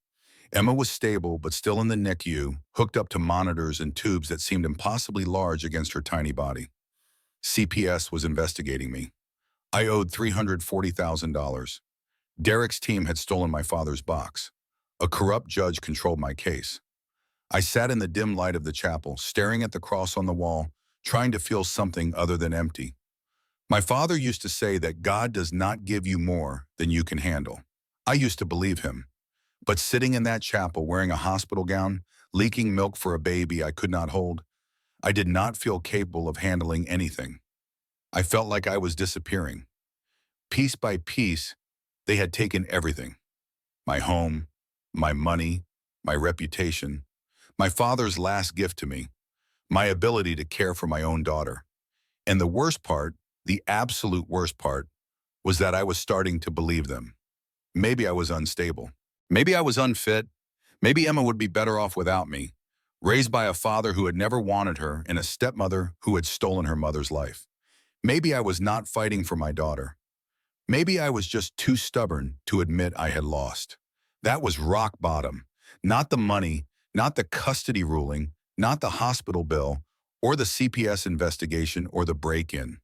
Emma was stable, but still in the NICU, hooked up to monitors and tubes that seemed impossibly large against her tiny body. CPS was investigating me. I owed $340,000. Derek's team had stolen my father's box. A corrupt judge controlled my case. I sat in the dim light of the chapel, staring at the cross on the wall, trying to feel something other than empty. My father used to say that God does not give you more than you can handle. I used to believe him. But sitting in that chapel wearing a hospital gown, leaking milk for a baby I could not hold, I did not feel capable of handling anything. I felt like I was disappearing. Piece by piece, they had taken everything. My home, my money, my reputation, my father's last gift to me, my ability to care for my own daughter. And the worst part, the absolute worst part, was that I was starting to believe them. Maybe I was unstable. Maybe I was unfit. Maybe Emma would be better off without me, raised by a father who had never wanted her and a stepmother who had stolen her mother's life. Maybe I was not fighting for my daughter. Maybe I was just too stubborn to admit I had lost. That was rock bottom. Not the money, not the custody ruling, not the hospital bill, or the CPS investigation or the break-in.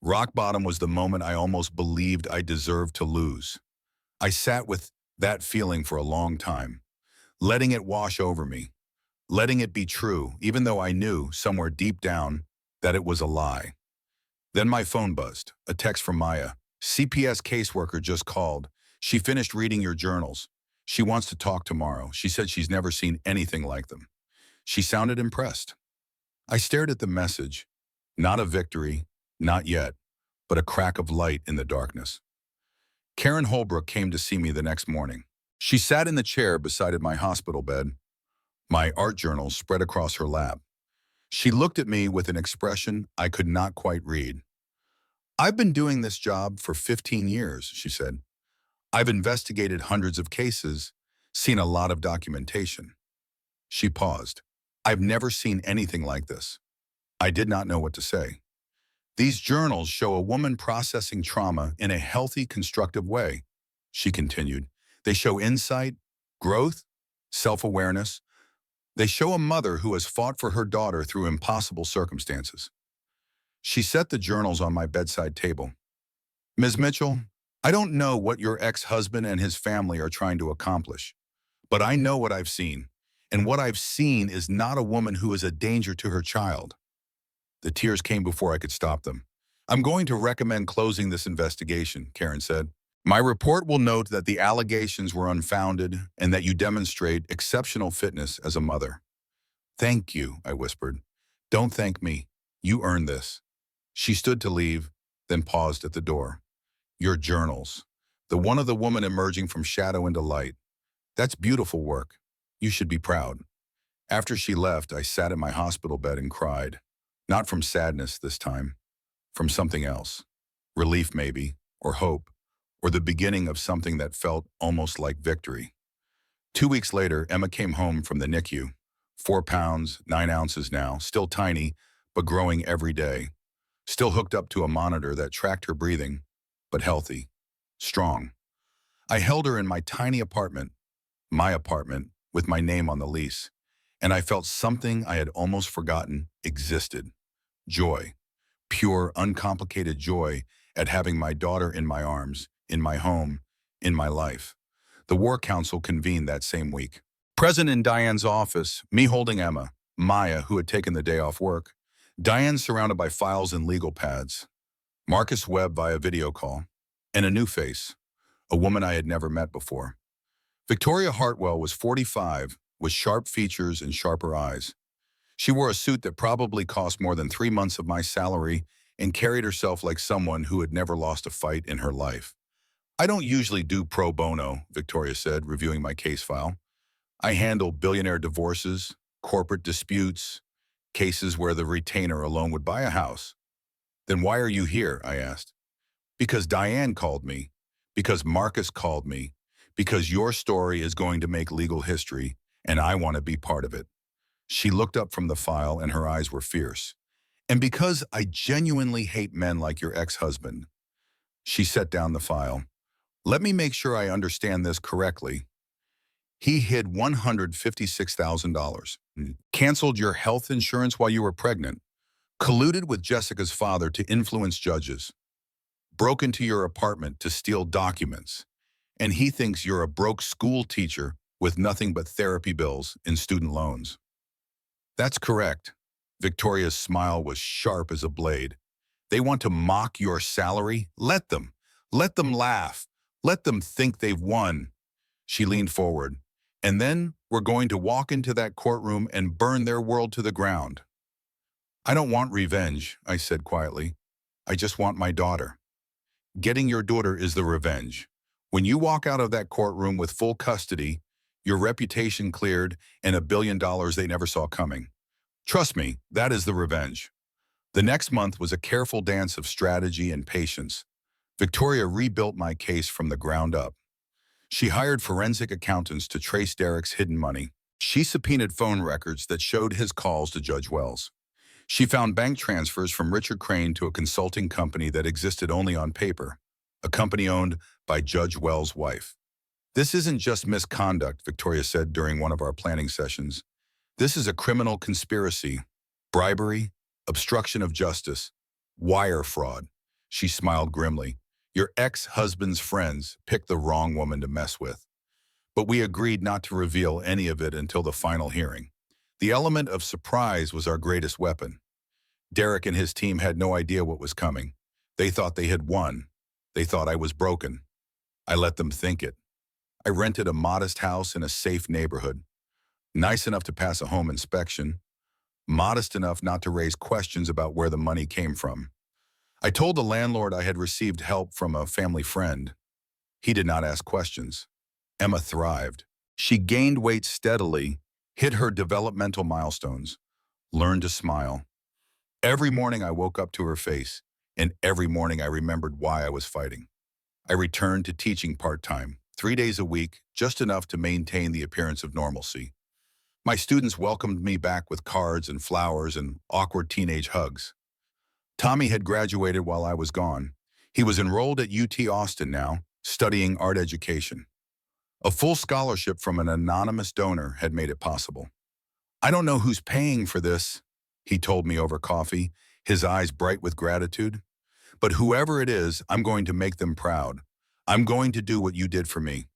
Rock bottom was the moment I almost believed I deserved to lose. I sat with that feeling for a long time, letting it wash over me, letting it be true, even though I knew somewhere deep down that it was a lie. Then my phone buzzed, a text from Maya. CPS caseworker just called. She finished reading your journals. She wants to talk tomorrow. She said she's never seen anything like them. She sounded impressed. I stared at the message. Not a victory, not yet, but a crack of light in the darkness. Karen Holbrook came to see me the next morning. She sat in the chair beside my hospital bed, my art journals spread across her lap. She looked at me with an expression I could not quite read. I've been doing this job for 15 years, she said. I've investigated hundreds of cases, seen a lot of documentation. She paused. I've never seen anything like this. I did not know what to say. These journals show a woman processing trauma in a healthy, constructive way, she continued. They show insight, growth, self-awareness. They show a mother who has fought for her daughter through impossible circumstances. She set the journals on my bedside table. Ms. Mitchell, I don't know what your ex-husband and his family are trying to accomplish, but I know what I've seen, and what I've seen is not a woman who is a danger to her child. The tears came before I could stop them. I'm going to recommend closing this investigation, Karen said. My report will note that the allegations were unfounded and that you demonstrate exceptional fitness as a mother. Thank you, I whispered. Don't thank me. You earned this. She stood to leave, then paused at the door. Your journals. The one of the woman emerging from shadow into light. That's beautiful work. You should be proud. After she left, I sat in my hospital bed and cried. Not from sadness this time, from something else. Relief maybe, or hope, or the beginning of something that felt almost like victory. 2 weeks later, Emma came home from the NICU. 4 pounds, 9 ounces now, still tiny, but growing every day. Still hooked up to a monitor that tracked her breathing, but healthy, strong. I held her in my tiny apartment, my apartment, with my name on the lease. And I felt something I had almost forgotten existed. Joy. Pure, uncomplicated joy at having my daughter in my arms, in my home, in my life. The War Council convened that same week. Present in Diane's office, me holding Emma, Maya, who had taken the day off work, Diane surrounded by files and legal pads, Marcus Webb via video call, and a new face, a woman I had never met before. Victoria Hartwell was 45, with sharp features and sharper eyes. She wore a suit that probably cost more than 3 months of my salary and carried herself like someone who had never lost a fight in her life. I don't usually do pro bono, Victoria said, reviewing my case file. I handle billionaire divorces, corporate disputes, cases where the retainer alone would buy a house. Then why are you here? I asked. Because Diane called me, because Marcus called me, because your story is going to make legal history, and I want to be part of it. She looked up from the file and her eyes were fierce. And because I genuinely hate men like your ex-husband. She set down the file. Let me make sure I understand this correctly. He hid $156,000, canceled your health insurance while you were pregnant, colluded with Jessica's father to influence judges, broke into your apartment to steal documents, and he thinks you're a broke school teacher with nothing but therapy bills and student loans. That's correct. Victoria's smile was sharp as a blade. They want to mock your salary? Let them. Let them laugh. Let them think they've won. She leaned forward. And then we're going to walk into that courtroom and burn their world to the ground. I don't want revenge, I said quietly. I just want my daughter. Getting your daughter is the revenge. When you walk out of that courtroom with full custody, your reputation cleared, and $1 billion they never saw coming. Trust me, that is the revenge. The next month was a careful dance of strategy and patience. Victoria rebuilt my case from the ground up. She hired forensic accountants to trace Derek's hidden money. She subpoenaed phone records that showed his calls to Judge Wells. She found bank transfers from Richard Crane to a consulting company that existed only on paper, a company owned by Judge Wells' wife. This isn't just misconduct, Victoria said during one of our planning sessions. This is a criminal conspiracy, bribery, obstruction of justice, wire fraud. She smiled grimly. Your ex-husband's friends picked the wrong woman to mess with. But we agreed not to reveal any of it until the final hearing. The element of surprise was our greatest weapon. Derek and his team had no idea what was coming. They thought they had won. They thought I was broken. I let them think it. I rented a modest house in a safe neighborhood, nice enough to pass a home inspection, modest enough not to raise questions about where the money came from. I told the landlord I had received help from a family friend. He did not ask questions. Emma thrived. She gained weight steadily, hit her developmental milestones, learned to smile. Every morning I woke up to her face, and every morning I remembered why I was fighting. I returned to teaching part-time, 3 days a week, just enough to maintain the appearance of normalcy. My students welcomed me back with cards and flowers and awkward teenage hugs. Tommy had graduated while I was gone. He was enrolled at UT Austin now, studying art education. A full scholarship from an anonymous donor had made it possible. I don't know who's paying for this, he told me over coffee, his eyes bright with gratitude. But whoever it is, I'm going to make them proud. I'm going to do what you did for me.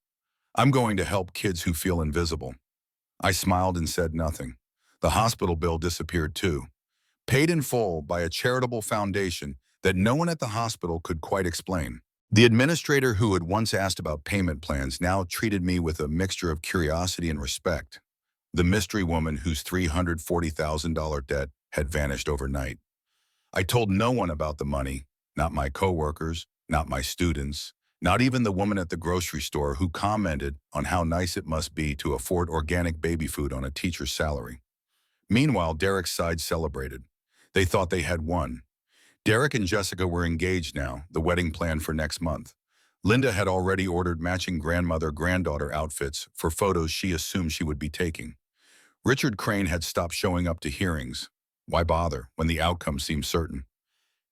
I'm going to help kids who feel invisible. I smiled and said nothing. The hospital bill disappeared too, paid in full by a charitable foundation that no one at the hospital could quite explain. The administrator who had once asked about payment plans now treated me with a mixture of curiosity and respect. The mystery woman whose $340,000 debt had vanished overnight. I told no one about the money, not my coworkers, not my students, not even the woman at the grocery store who commented on how nice it must be to afford organic baby food on a teacher's salary. Meanwhile, Derek's side celebrated. They thought they had won. Derek and Jessica were engaged now, the wedding planned for next month. Linda had already ordered matching grandmother-granddaughter outfits for photos she assumed she would be taking. Richard Crane had stopped showing up to hearings. Why bother when the outcome seemed certain?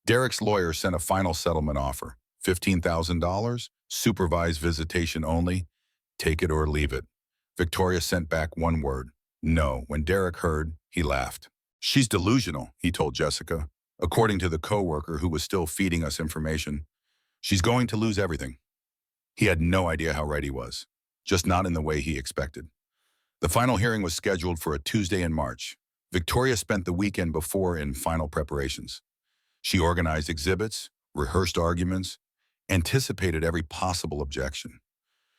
Derek's lawyer sent a final settlement offer. $15,000, supervised visitation only, take it or leave it. Victoria sent back one word, no. When Derek heard, he laughed. She's delusional, he told Jessica. According to the coworker who was still feeding us information, she's going to lose everything. He had no idea how right he was, just not in the way he expected. The final hearing was scheduled for a Tuesday in March. Victoria spent the weekend before in final preparations. She organized exhibits, rehearsed arguments, anticipated every possible objection.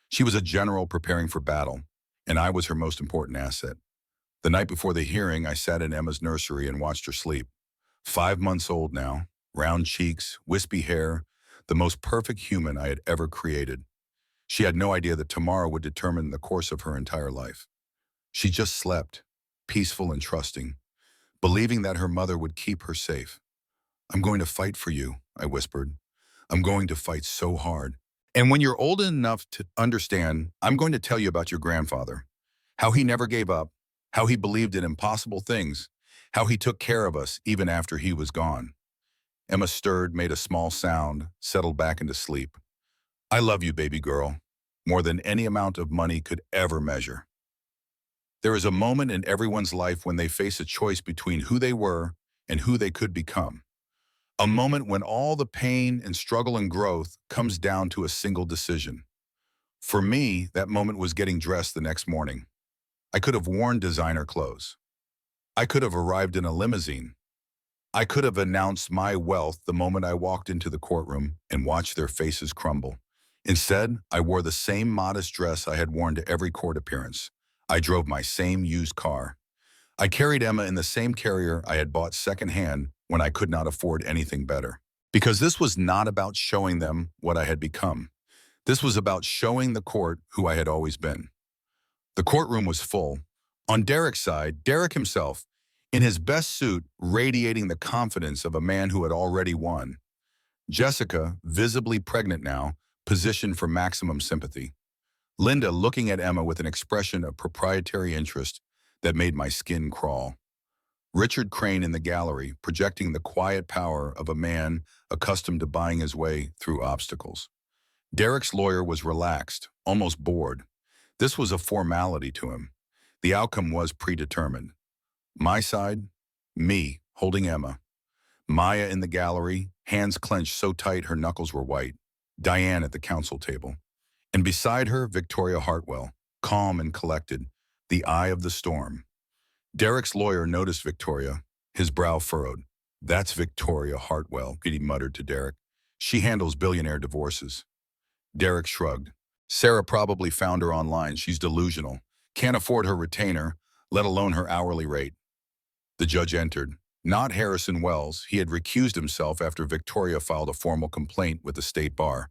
She was a general preparing for battle, and I was her most important asset. The night before the hearing, I sat in Emma's nursery and watched her sleep. 5 months old now, round cheeks, wispy hair, the most perfect human I had ever created. She had no idea that tomorrow would determine the course of her entire life. She just slept, peaceful and trusting, believing that her mother would keep her safe. I'm going to fight for you, I whispered. I'm going to fight so hard. And when you're old enough to understand, I'm going to tell you about your grandfather, how he never gave up, how he believed in impossible things, how he took care of us even after he was gone. Emma stirred, made a small sound, settled back into sleep. I love you, baby girl, more than any amount of money could ever measure. There is a moment in everyone's life when they face a choice between who they were and who they could become. A moment when all the pain and struggle and growth comes down to a single decision. For me, that moment was getting dressed the next morning. I could have worn designer clothes. I could have arrived in a limousine. I could have announced my wealth the moment I walked into the courtroom and watched their faces crumble. Instead, I wore the same modest dress I had worn to every court appearance. I drove my same used car. I carried Emma in the same carrier I had bought secondhand when I could not afford anything better. Because this was not about showing them what I had become. This was about showing the court who I had always been. The courtroom was full. On Derek's side, Derek himself, in his best suit, radiating the confidence of a man who had already won. Jessica, visibly pregnant now, positioned for maximum sympathy. Linda looking at Emma with an expression of proprietary interest that made my skin crawl. Richard Crane in the gallery, projecting the quiet power of a man accustomed to buying his way through obstacles. Derek's lawyer was relaxed, almost bored. This was a formality to him. The outcome was predetermined. My side, me, holding Emma. Maya in the gallery, hands clenched so tight her knuckles were white. Diane at the counsel table. And beside her, Victoria Hartwell, calm and collected, the eye of the storm. Derek's lawyer noticed Victoria, his brow furrowed. That's Victoria Hartwell, he muttered to Derek. She handles Billionaire divorces. Derek shrugged. Sarah probably found her online. She's delusional. Can't afford her retainer, let alone her hourly rate. The judge entered. Not Harrison Wells. He had recused himself after Victoria filed a formal complaint with the state bar.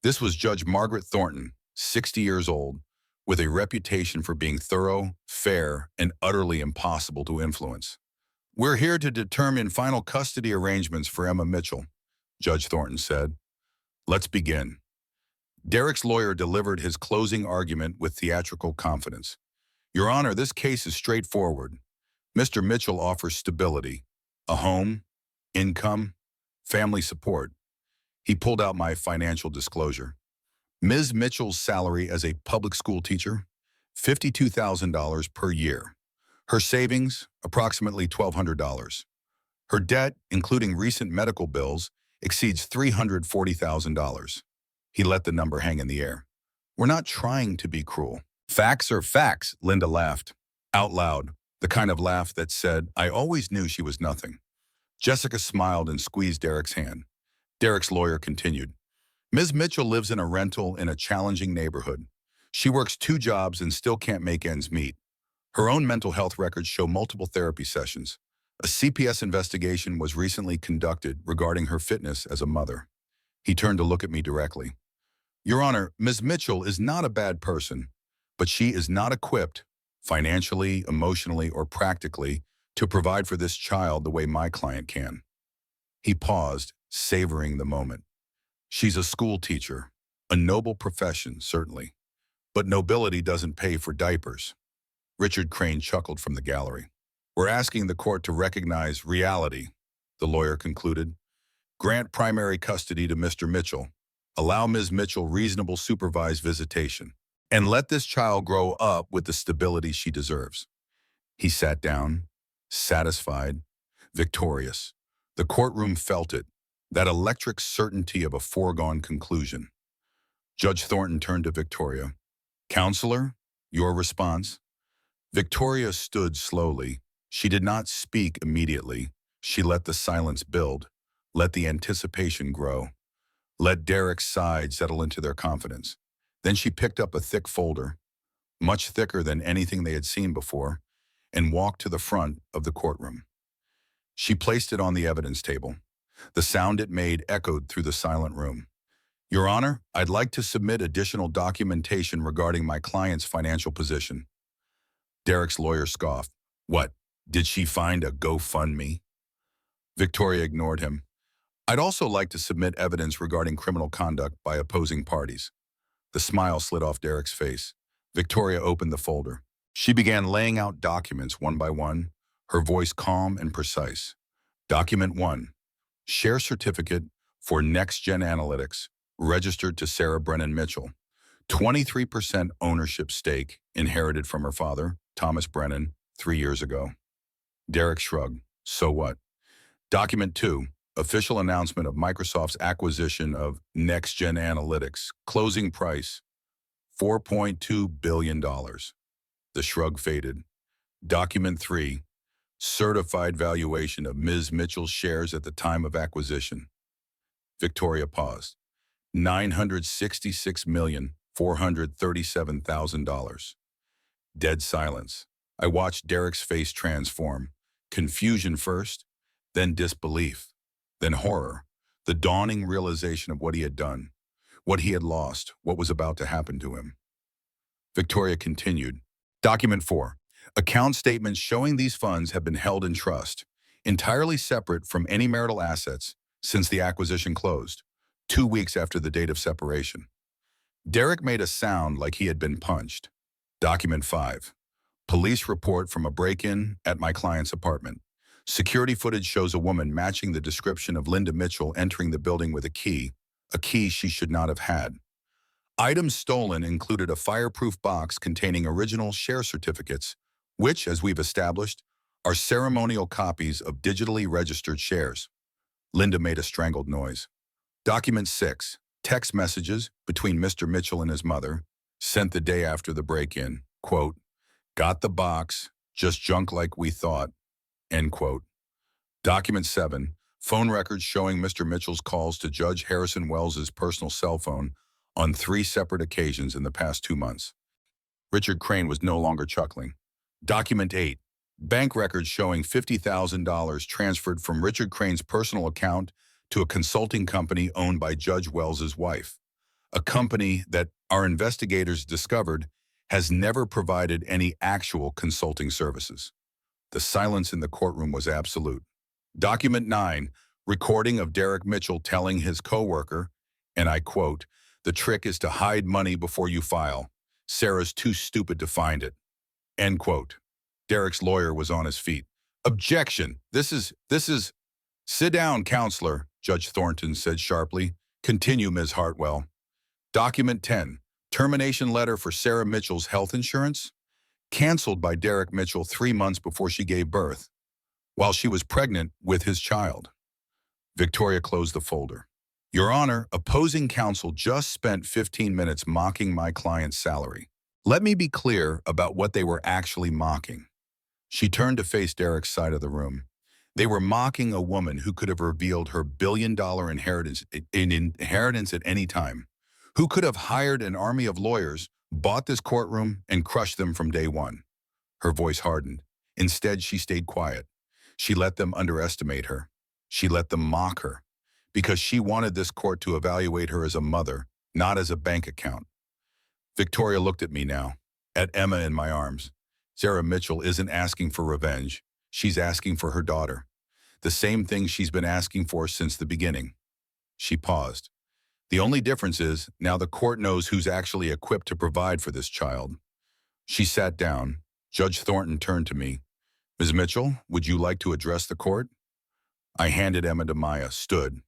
This was Judge Margaret Thornton, 60 years old, with a reputation for being thorough, fair, and utterly impossible to influence. We're here to determine final custody arrangements for Emma Mitchell, Judge Thornton said. Let's begin. Derek's lawyer delivered his closing argument with theatrical confidence. Your Honor, this case is straightforward. Mr. Mitchell offers stability, a home, income, family support. He pulled out my financial disclosure. Ms. Mitchell's salary as a public school teacher, $52,000 per year. Her savings, approximately $1,200. Her debt, including recent medical bills, exceeds $340,000. He let the number hang in the air. We're not trying to be cruel. Facts are facts, Linda laughed. Out loud, the kind of laugh that said, I always knew she was nothing. Jessica smiled and squeezed Derek's hand. Derek's lawyer continued. Ms. Mitchell lives in a rental in a challenging neighborhood. She works 2 jobs and still can't make ends meet. Her own mental health records show multiple therapy sessions. A CPS investigation was recently conducted regarding her fitness as a mother. He turned to look at me directly. Your Honor, Ms. Mitchell is not a bad person, but she is not equipped, financially, emotionally, or practically, to provide for this child the way my client can. He paused, savoring the moment. She's a school teacher, a noble profession, certainly, but nobility doesn't pay for diapers. Richard Crane chuckled from the gallery. We're asking the court to recognize reality, the lawyer concluded. Grant primary custody to Mr. Mitchell. Allow Ms. Mitchell reasonable supervised visitation. and let this child grow up with the stability she deserves. He sat down, satisfied, victorious. The courtroom felt it, that electric certainty of a foregone conclusion. Judge Thornton turned to Victoria. "Counselor, your response?" Victoria stood slowly. She did not speak immediately. She let the silence build, let the anticipation grow, let Derek's side settle into their confidence. Then she picked up a thick folder, much thicker than anything they had seen before, and walked to the front of the courtroom. She placed it on the evidence table. The sound it made echoed through the silent room. "Your Honor, I'd like to submit additional documentation regarding my client's financial position." Derek's lawyer scoffed. "What, did she find a GoFundMe?" Victoria ignored him. "I'd also like to submit evidence regarding criminal conduct by opposing parties." The smile slid off Derek's face. Victoria opened the folder. She began laying out documents one by one, her voice calm and precise. Document 1. Share certificate for Next Gen Analytics, registered to Sarah Brennan Mitchell. 23% ownership stake inherited from her father, Thomas Brennan, 3 years ago. Derek shrugged. "So what?" Document 2. Official announcement of Microsoft's acquisition of Next Gen Analytics. Closing price, $4.2 billion. The shrug faded. Document 3. Certified valuation of Ms. Mitchell's shares at the time of acquisition. Victoria paused. $966,437,000. Dead silence. I watched Derek's face transform. Confusion first, then disbelief, then horror. The dawning realization of what he had done, what he had lost, what was about to happen to him. Victoria continued. Document 4. Account statements showing these funds have been held in trust, entirely separate from any marital assets, since the acquisition closed, 2 weeks after the date of separation. Derek made a sound like he had been punched. Document 5. Police report from a break-in at my client's apartment. Security footage shows a woman matching the description of Linda Mitchell entering the building with a key she should not have had. Items stolen included a fireproof box containing original share certificates, which, as we've established, are ceremonial copies of digitally registered shares. Linda made a strangled noise. Document 6. Text messages between Mr. Mitchell and his mother, sent the day after the break-in. Quote, "Got the box, just junk like we thought." End quote. Document 7. Phone records showing Mr. Mitchell's calls to Judge Harrison Wells's personal cell phone on 3 separate occasions in the past 2 months. Richard Crane was no longer chuckling. Document 8. Bank records showing $50,000 transferred from Richard Crane's personal account to a consulting company owned by Judge Wells's wife, a company that our investigators discovered has never provided any actual consulting services. The silence in the courtroom was absolute. Document 9. Recording of Derek Mitchell telling his coworker, and I quote, "The trick is to hide money before you file. Sarah's too stupid to find it." End quote. Derek's lawyer was on his feet. "Objection! This is... Sit down, counselor," Judge Thornton said sharply. "Continue, Ms. Hartwell." Document 10. Termination letter for Sarah Mitchell's health insurance, canceled by Derek Mitchell 3 months before she gave birth, while she was pregnant with his child. Victoria closed the folder. "Your Honor, opposing counsel just spent 15 minutes mocking my client's salary. Let me be clear about what they were actually mocking." She turned to face Derek's side of the room. They were mocking a woman who could have revealed her billion-dollar inheritance at any time, who could have hired an army of lawyers, bought this courtroom, and crushed them from day one. Her voice hardened. Instead, she stayed quiet. She let them underestimate her. She let them mock her, because she wanted this court to evaluate her as a mother, not as a bank account. Victoria looked at me now, at Emma in my arms. Sarah Mitchell isn't asking for revenge. She's asking for her daughter. The same thing she's been asking for since the beginning. She paused. The only difference is, now the court knows who's actually equipped to provide for this child. She sat down. Judge Thornton turned to me. "Ms. Mitchell, would you like to address the court?" I handed Emma to Maya, stood,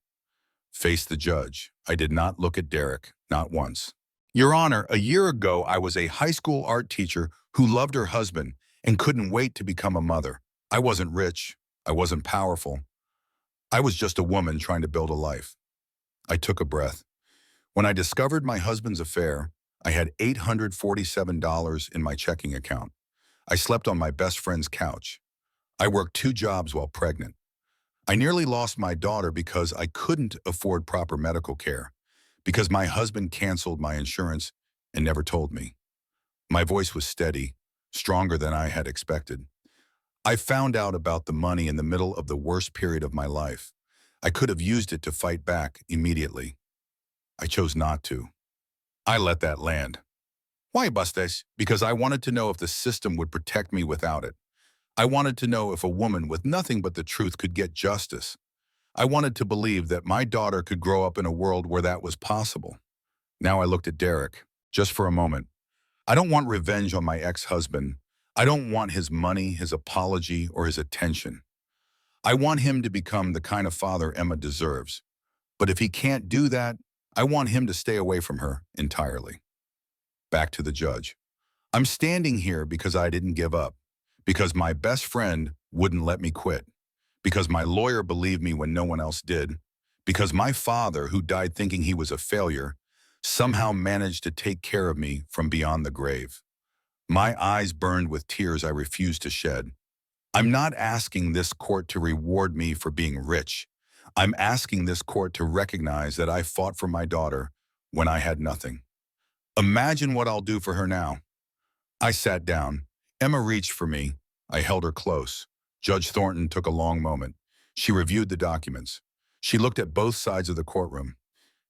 faced the judge. I did not look at Derek, not once. Your Honor, a year ago, I was a high school art teacher who loved her husband and couldn't wait to become a mother. I wasn't rich. I wasn't powerful. I was just a woman trying to build a life. I took a breath. When I discovered my husband's affair, I had $847 in my checking account. I slept on my best friend's couch. I worked 2 jobs while pregnant. I nearly lost my daughter because I couldn't afford proper medical care, because my husband canceled my insurance and never told me. My voice was steady, stronger than I had expected. I found out about the money in the middle of the worst period of my life. I could have used it to fight back immediately. I chose not to. I let that land. Why, Bustes? Because I wanted to know if the system would protect me without it. I wanted to know if a woman with nothing but the truth could get justice. I wanted to believe that my daughter could grow up in a world where that was possible. Now I looked at Derek, just for a moment. I don't want revenge on my ex-husband. I don't want his money, his apology, or his attention. I want him to become the kind of father Emma deserves. But if he can't do that, I want him to stay away from her entirely. Back to the judge. I'm standing here because I didn't give up, because my best friend wouldn't let me quit, because my lawyer believed me when no one else did, because my father, who died thinking he was a failure, somehow managed to take care of me from beyond the grave. My eyes burned with tears I refused to shed. I'm not asking this court to reward me for being rich. I'm asking this court to recognize that I fought for my daughter when I had nothing. Imagine what I'll do for her now. I sat down. Emma reached for me. I held her close. Judge Thornton took a long moment. She reviewed the documents. She looked at both sides of the courtroom.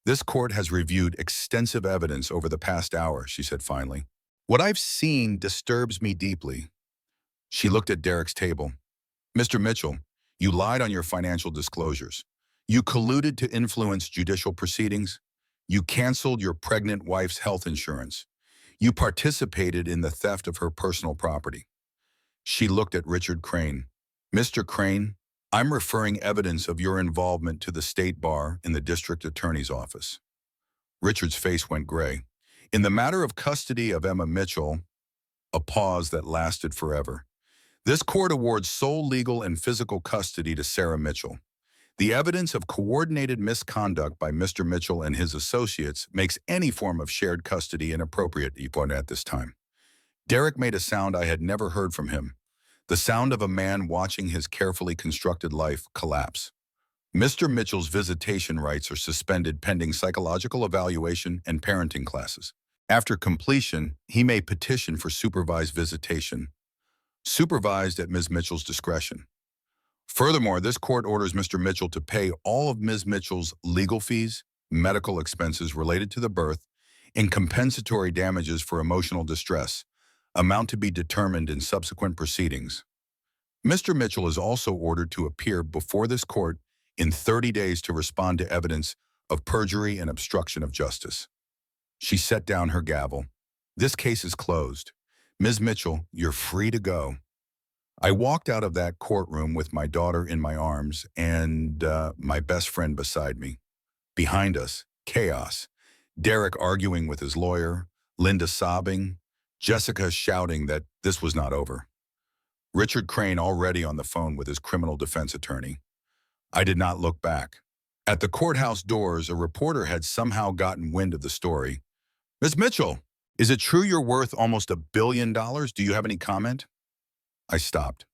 This court has reviewed extensive evidence over the past hour, she said finally. What I've seen disturbs me deeply. She looked at Derek's table. Mr. Mitchell, you lied on your financial disclosures. You colluded to influence judicial proceedings. You canceled your pregnant wife's health insurance. You participated in the theft of her personal property. She looked at Richard Crane. Mr. Crane, I'm referring evidence of your involvement to the State Bar in the District Attorney's office. Richard's face went gray. In the matter of custody of Emma Mitchell, a pause that lasted forever. This court awards sole legal and physical custody to Sarah Mitchell. The evidence of coordinated misconduct by Mr. Mitchell and his associates makes any form of shared custody inappropriate, he pointed at this time. Derek made a sound I had never heard from him, the sound of a man watching his carefully constructed life collapse. Mr. Mitchell's visitation rights are suspended pending psychological evaluation and parenting classes. After completion, he may petition for supervised visitation, supervised at Ms. Mitchell's discretion. Furthermore, this court orders Mr. Mitchell to pay all of Ms. Mitchell's legal fees, medical expenses related to the birth, and compensatory damages for emotional distress, amount to be determined in subsequent proceedings. Mr. Mitchell is also ordered to appear before this court in 30 days to respond to evidence of perjury and obstruction of justice. She set down her gavel. This case is closed. Ms. Mitchell, you're free to go. I walked out of that courtroom with my daughter in my arms and my best friend beside me. Behind us, chaos. Derek arguing with his lawyer, Linda sobbing, Jessica shouting that this was not over. Richard Crane already on the phone with his criminal defense attorney. I did not look back. At the courthouse doors, a reporter had somehow gotten wind of the story. Ms. Mitchell, is it true you're worth almost $1 billion? Do you have any comment? I stopped,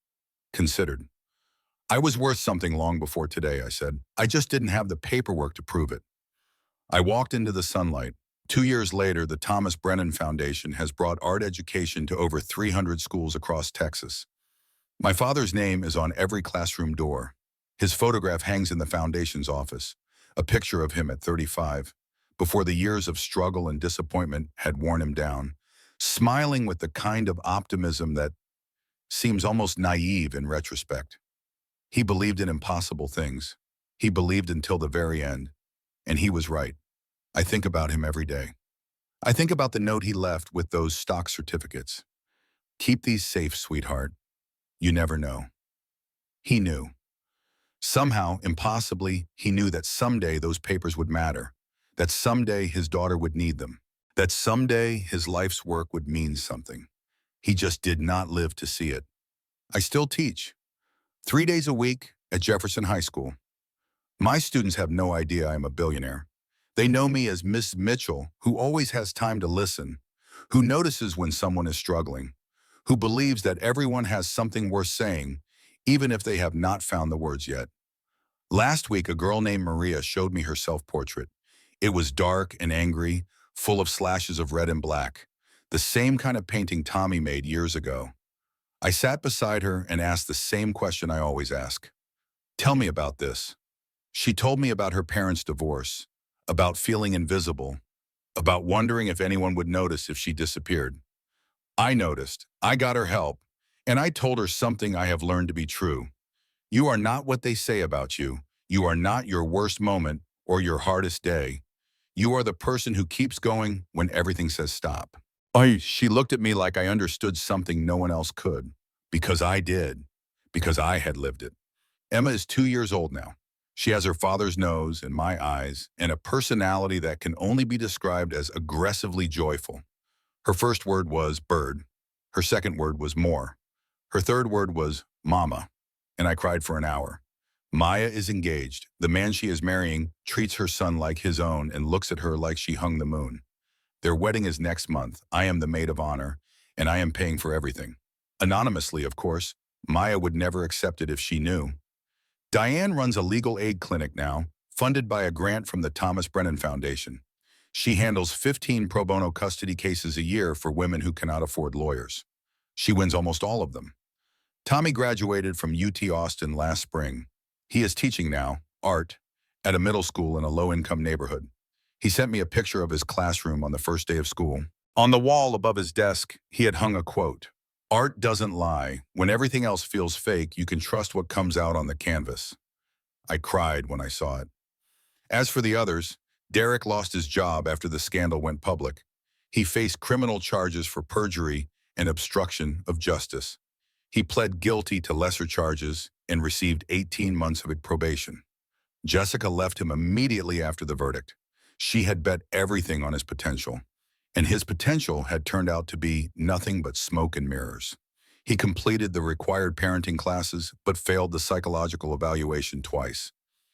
considered. I was worth something long before today, I said. I just didn't have the paperwork to prove it. I walked into the sunlight. 2 years later, the Thomas Brennan Foundation has brought art education to over 300 schools across Texas. My father's name is on every classroom door. His photograph hangs in the foundation's office, a picture of him at 35, before the years of struggle and disappointment had worn him down, smiling with the kind of optimism that seems almost naive in retrospect. He believed in impossible things. He believed until the very end, and he was right. I think about him every day. I think about the note he left with those stock certificates. Keep these safe, sweetheart. You never know. He knew. Somehow, impossibly, he knew that someday those papers would matter, that someday his daughter would need them. That someday his life's work would mean something. He just did not live to see it. I still teach, 3 days a week at Jefferson High School. My students have no idea I'm a billionaire. They know me as Miss Mitchell, who always has time to listen, who notices when someone is struggling, who believes that everyone has something worth saying, even if they have not found the words yet. Last week, a girl named Maria showed me her self-portrait. It was dark and angry, full of slashes of red and black, the same kind of painting Tommy made years ago. I sat beside her and asked the same question I always ask. Tell me about this. She told me about her parents' divorce, about feeling invisible, about wondering if anyone would notice if she disappeared. I noticed, I got her help, and I told her something I have learned to be true. You are not what they say about you. You are not your worst moment or your hardest day. You are the person who keeps going when everything says stop. She looked at me like I understood something no one else could. Because I did. Because I had lived it. Emma is 2 years old now. She has her father's nose and my eyes and a personality that can only be described as aggressively joyful. Her first word was bird. Her second word was more. Her third word was mama. And I cried for an hour. Maya is engaged. The man she is marrying treats her son like his own and looks at her like she hung the moon. Their wedding is next month. I am the maid of honor, and I am paying for everything. Anonymously, of course. Maya would never accept it if she knew. Diane runs a legal aid clinic now, funded by a grant from the Thomas Brennan Foundation. She handles 15 pro bono custody cases a year for women who cannot afford lawyers. She wins almost all of them. Tommy graduated from UT Austin last spring. He is teaching now, art, at a middle school in a low-income neighborhood. He sent me a picture of his classroom on the first day of school. On the wall above his desk, he had hung a quote. Art doesn't lie. When everything else feels fake, you can trust what comes out on the canvas. I cried when I saw it. As for the others, Derek lost his job after the scandal went public. He faced criminal charges for perjury and obstruction of justice. He pled guilty to lesser charges and received 18 months of probation. Jessica left him immediately after the verdict. She had bet everything on his potential, and his potential had turned out to be nothing but smoke and mirrors. He completed the required parenting classes, but failed the psychological evaluation twice.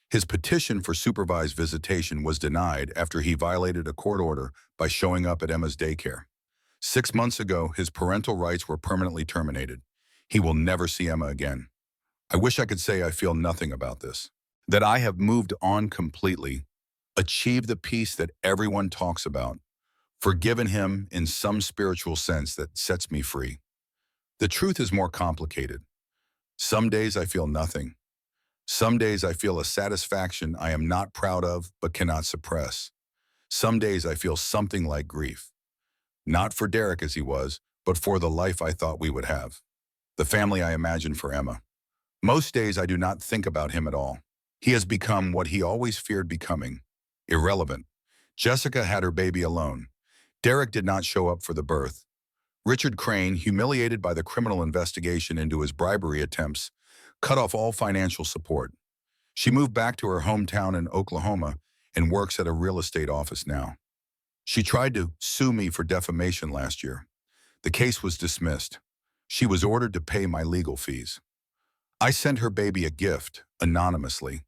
His petition for supervised visitation was denied after he violated a court order by showing up at Emma's daycare. 6 months ago, his parental rights were permanently terminated. He will never see Emma again. I wish I could say I feel nothing about this, that I have moved on completely, achieved the peace that everyone talks about, forgiven him in some spiritual sense that sets me free. The truth is more complicated. Some days I feel nothing. Some days I feel a satisfaction I am not proud of but cannot suppress. Some days I feel something like grief. Not for Derek as he was, but for the life I thought we would have. The family I imagined for Emma. Most days I do not think about him at all. He has become what he always feared becoming. Irrelevant. Jessica had her baby alone. Derek did not show up for the birth. Richard Crane, humiliated by the criminal investigation into his bribery attempts, cut off all financial support. She moved back to her hometown in Oklahoma and works at a real estate office now. She tried to sue me for defamation last year. The case was dismissed. She was ordered to pay my legal fees. I sent her baby a gift, anonymously,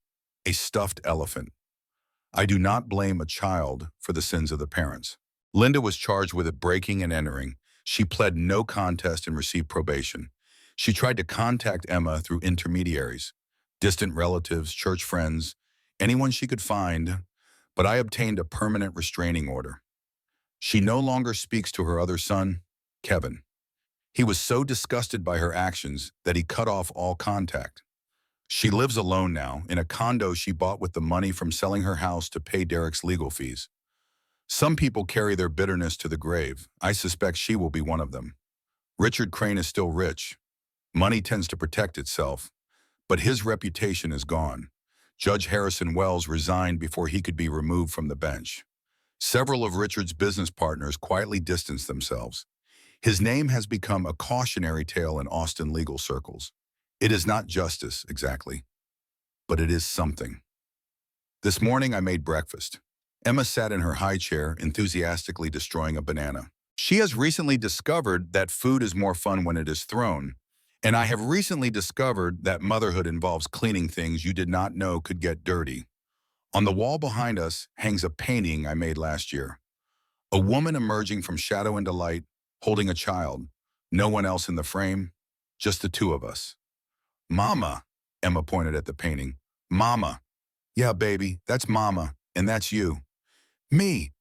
a stuffed elephant. I do not blame a child for the sins of the parents. Linda was charged with breaking and entering. She pled no contest and received probation. She tried to contact Emma through intermediaries, distant relatives, church friends, anyone she could find, but I obtained a permanent restraining order. She no longer speaks to her other son, Kevin. He was so disgusted by her actions that he cut off all contact. She lives alone now in a condo she bought with the money from selling her house to pay Derek's legal fees. Some people carry their bitterness to the grave. I suspect she will be one of them. Richard Crane is still rich. Money tends to protect itself, but his reputation is gone. Judge Harrison Wells resigned before he could be removed from the bench. Several of Richard's business partners quietly distanced themselves. His name has become a cautionary tale in Austin legal circles. It is not justice, exactly, but it is something. This morning I made breakfast. Emma sat in her high chair, enthusiastically destroying a banana. She has recently discovered that food is more fun when it is thrown. And I have recently discovered that motherhood involves cleaning things you did not know could get dirty. On the wall behind us hangs a painting I made last year. A woman emerging from shadow into light, holding a child. No one else in the frame, just the two of us. Mama, Emma pointed at the painting. Mama. Yeah, baby, that's Mama, and that's you. Me.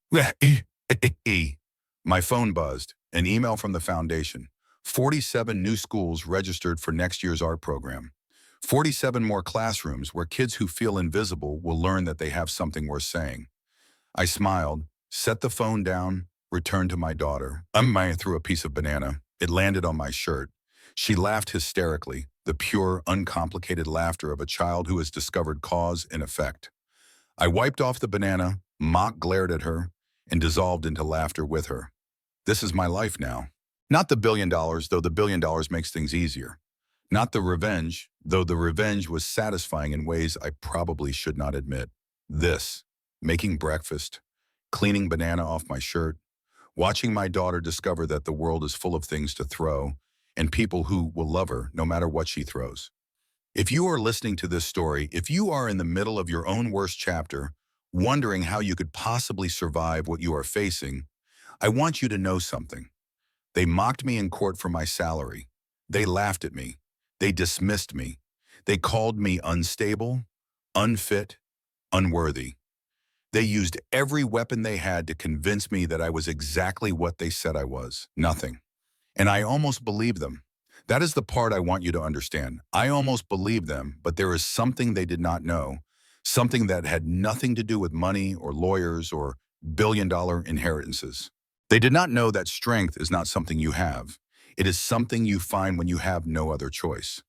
My phone buzzed. An email from the foundation. 47 new schools registered for next year's art program. 47 more classrooms where kids who feel invisible will learn that they have something worth saying. I smiled, set the phone down, returned to my daughter. I threw a piece of banana. It landed on my shirt. She laughed hysterically, the pure, uncomplicated laughter of a child who has discovered cause and effect. I wiped off the banana, mock glared at her, and dissolved into laughter with her. This is my life now. Not the $1 billion, though the $1 billion makes things easier. Not the revenge, though the revenge was satisfying in ways I probably should not admit. This, making breakfast, cleaning banana off my shirt, watching my daughter discover that the world is full of things to throw and people who will love her no matter what she throws. If you are listening to this story, if you are in the middle of your own worst chapter, wondering how you could possibly survive what you are facing, I want you to know something. They mocked me in court for my salary. They laughed at me. They dismissed me. They called me unstable, unfit, unworthy. They used every weapon they had to convince me that I was exactly what they said I was, nothing. And I almost believed them. That is the part I want you to understand. I almost believed them, but there is something they did not know, something that had nothing to do with money or lawyers or billion-dollar inheritances. They did not know that strength is not something you have. It is something you find when you have no other choice.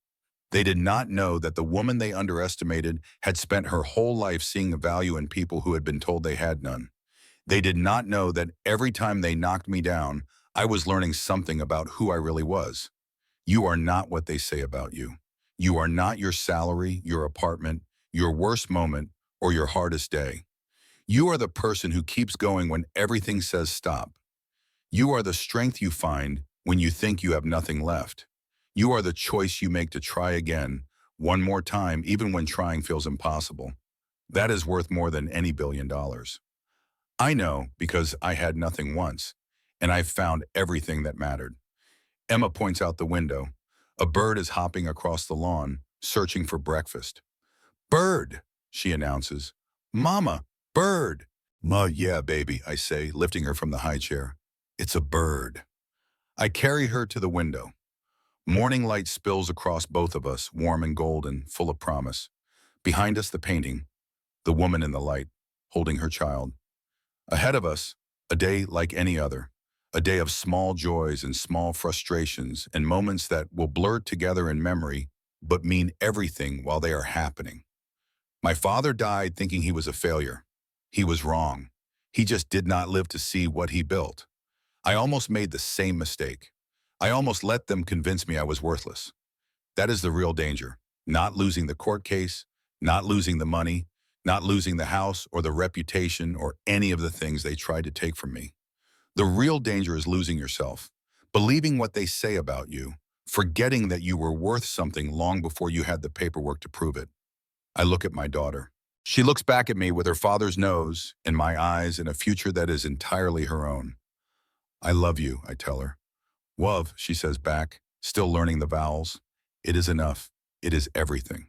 They did not know that the woman they underestimated had spent her whole life seeing a value in people who had been told they had none. They did not know that every time they knocked me down, I was learning something about who I really was. You are not what they say about you. You are not your salary, your apartment, your worst moment, or your hardest day. You are the person who keeps going when everything says stop. You are the strength you find when you think you have nothing left. You are the choice you make to try again, one more time, even when trying feels impossible. That is worth more than any $1 billion. I know because I had nothing once, and I've found everything that mattered. Emma points out the window. A bird is hopping across the lawn, searching for breakfast. Bird, she announces. Mama, bird. Ma, yeah, baby, I say, lifting her from the high chair. It's a bird. I carry her to the window. Morning light spills across both of us, warm and golden, full of promise. Behind us, the painting, the woman in the light, holding her child. Ahead of us, a day like any other, a day of small joys and small frustrations and moments that will blur together in memory, but mean everything while they are happening. My father died thinking he was a failure. He was wrong. He just did not live to see what he built. I almost made the same mistake. I almost let them convince me I was worthless. That is the real danger. Not losing the court case, not losing the money, not losing the house or the reputation or any of the things they tried to take from me. The real danger is losing yourself, believing what they say about you, forgetting that you were worth something long before you had the paperwork to prove it. I look at my daughter. She looks back at me with her father's nose and my eyes and a future that is entirely her own. I love you, I tell her. Love, she says back, still learning the vowels. It is enough. It is everything.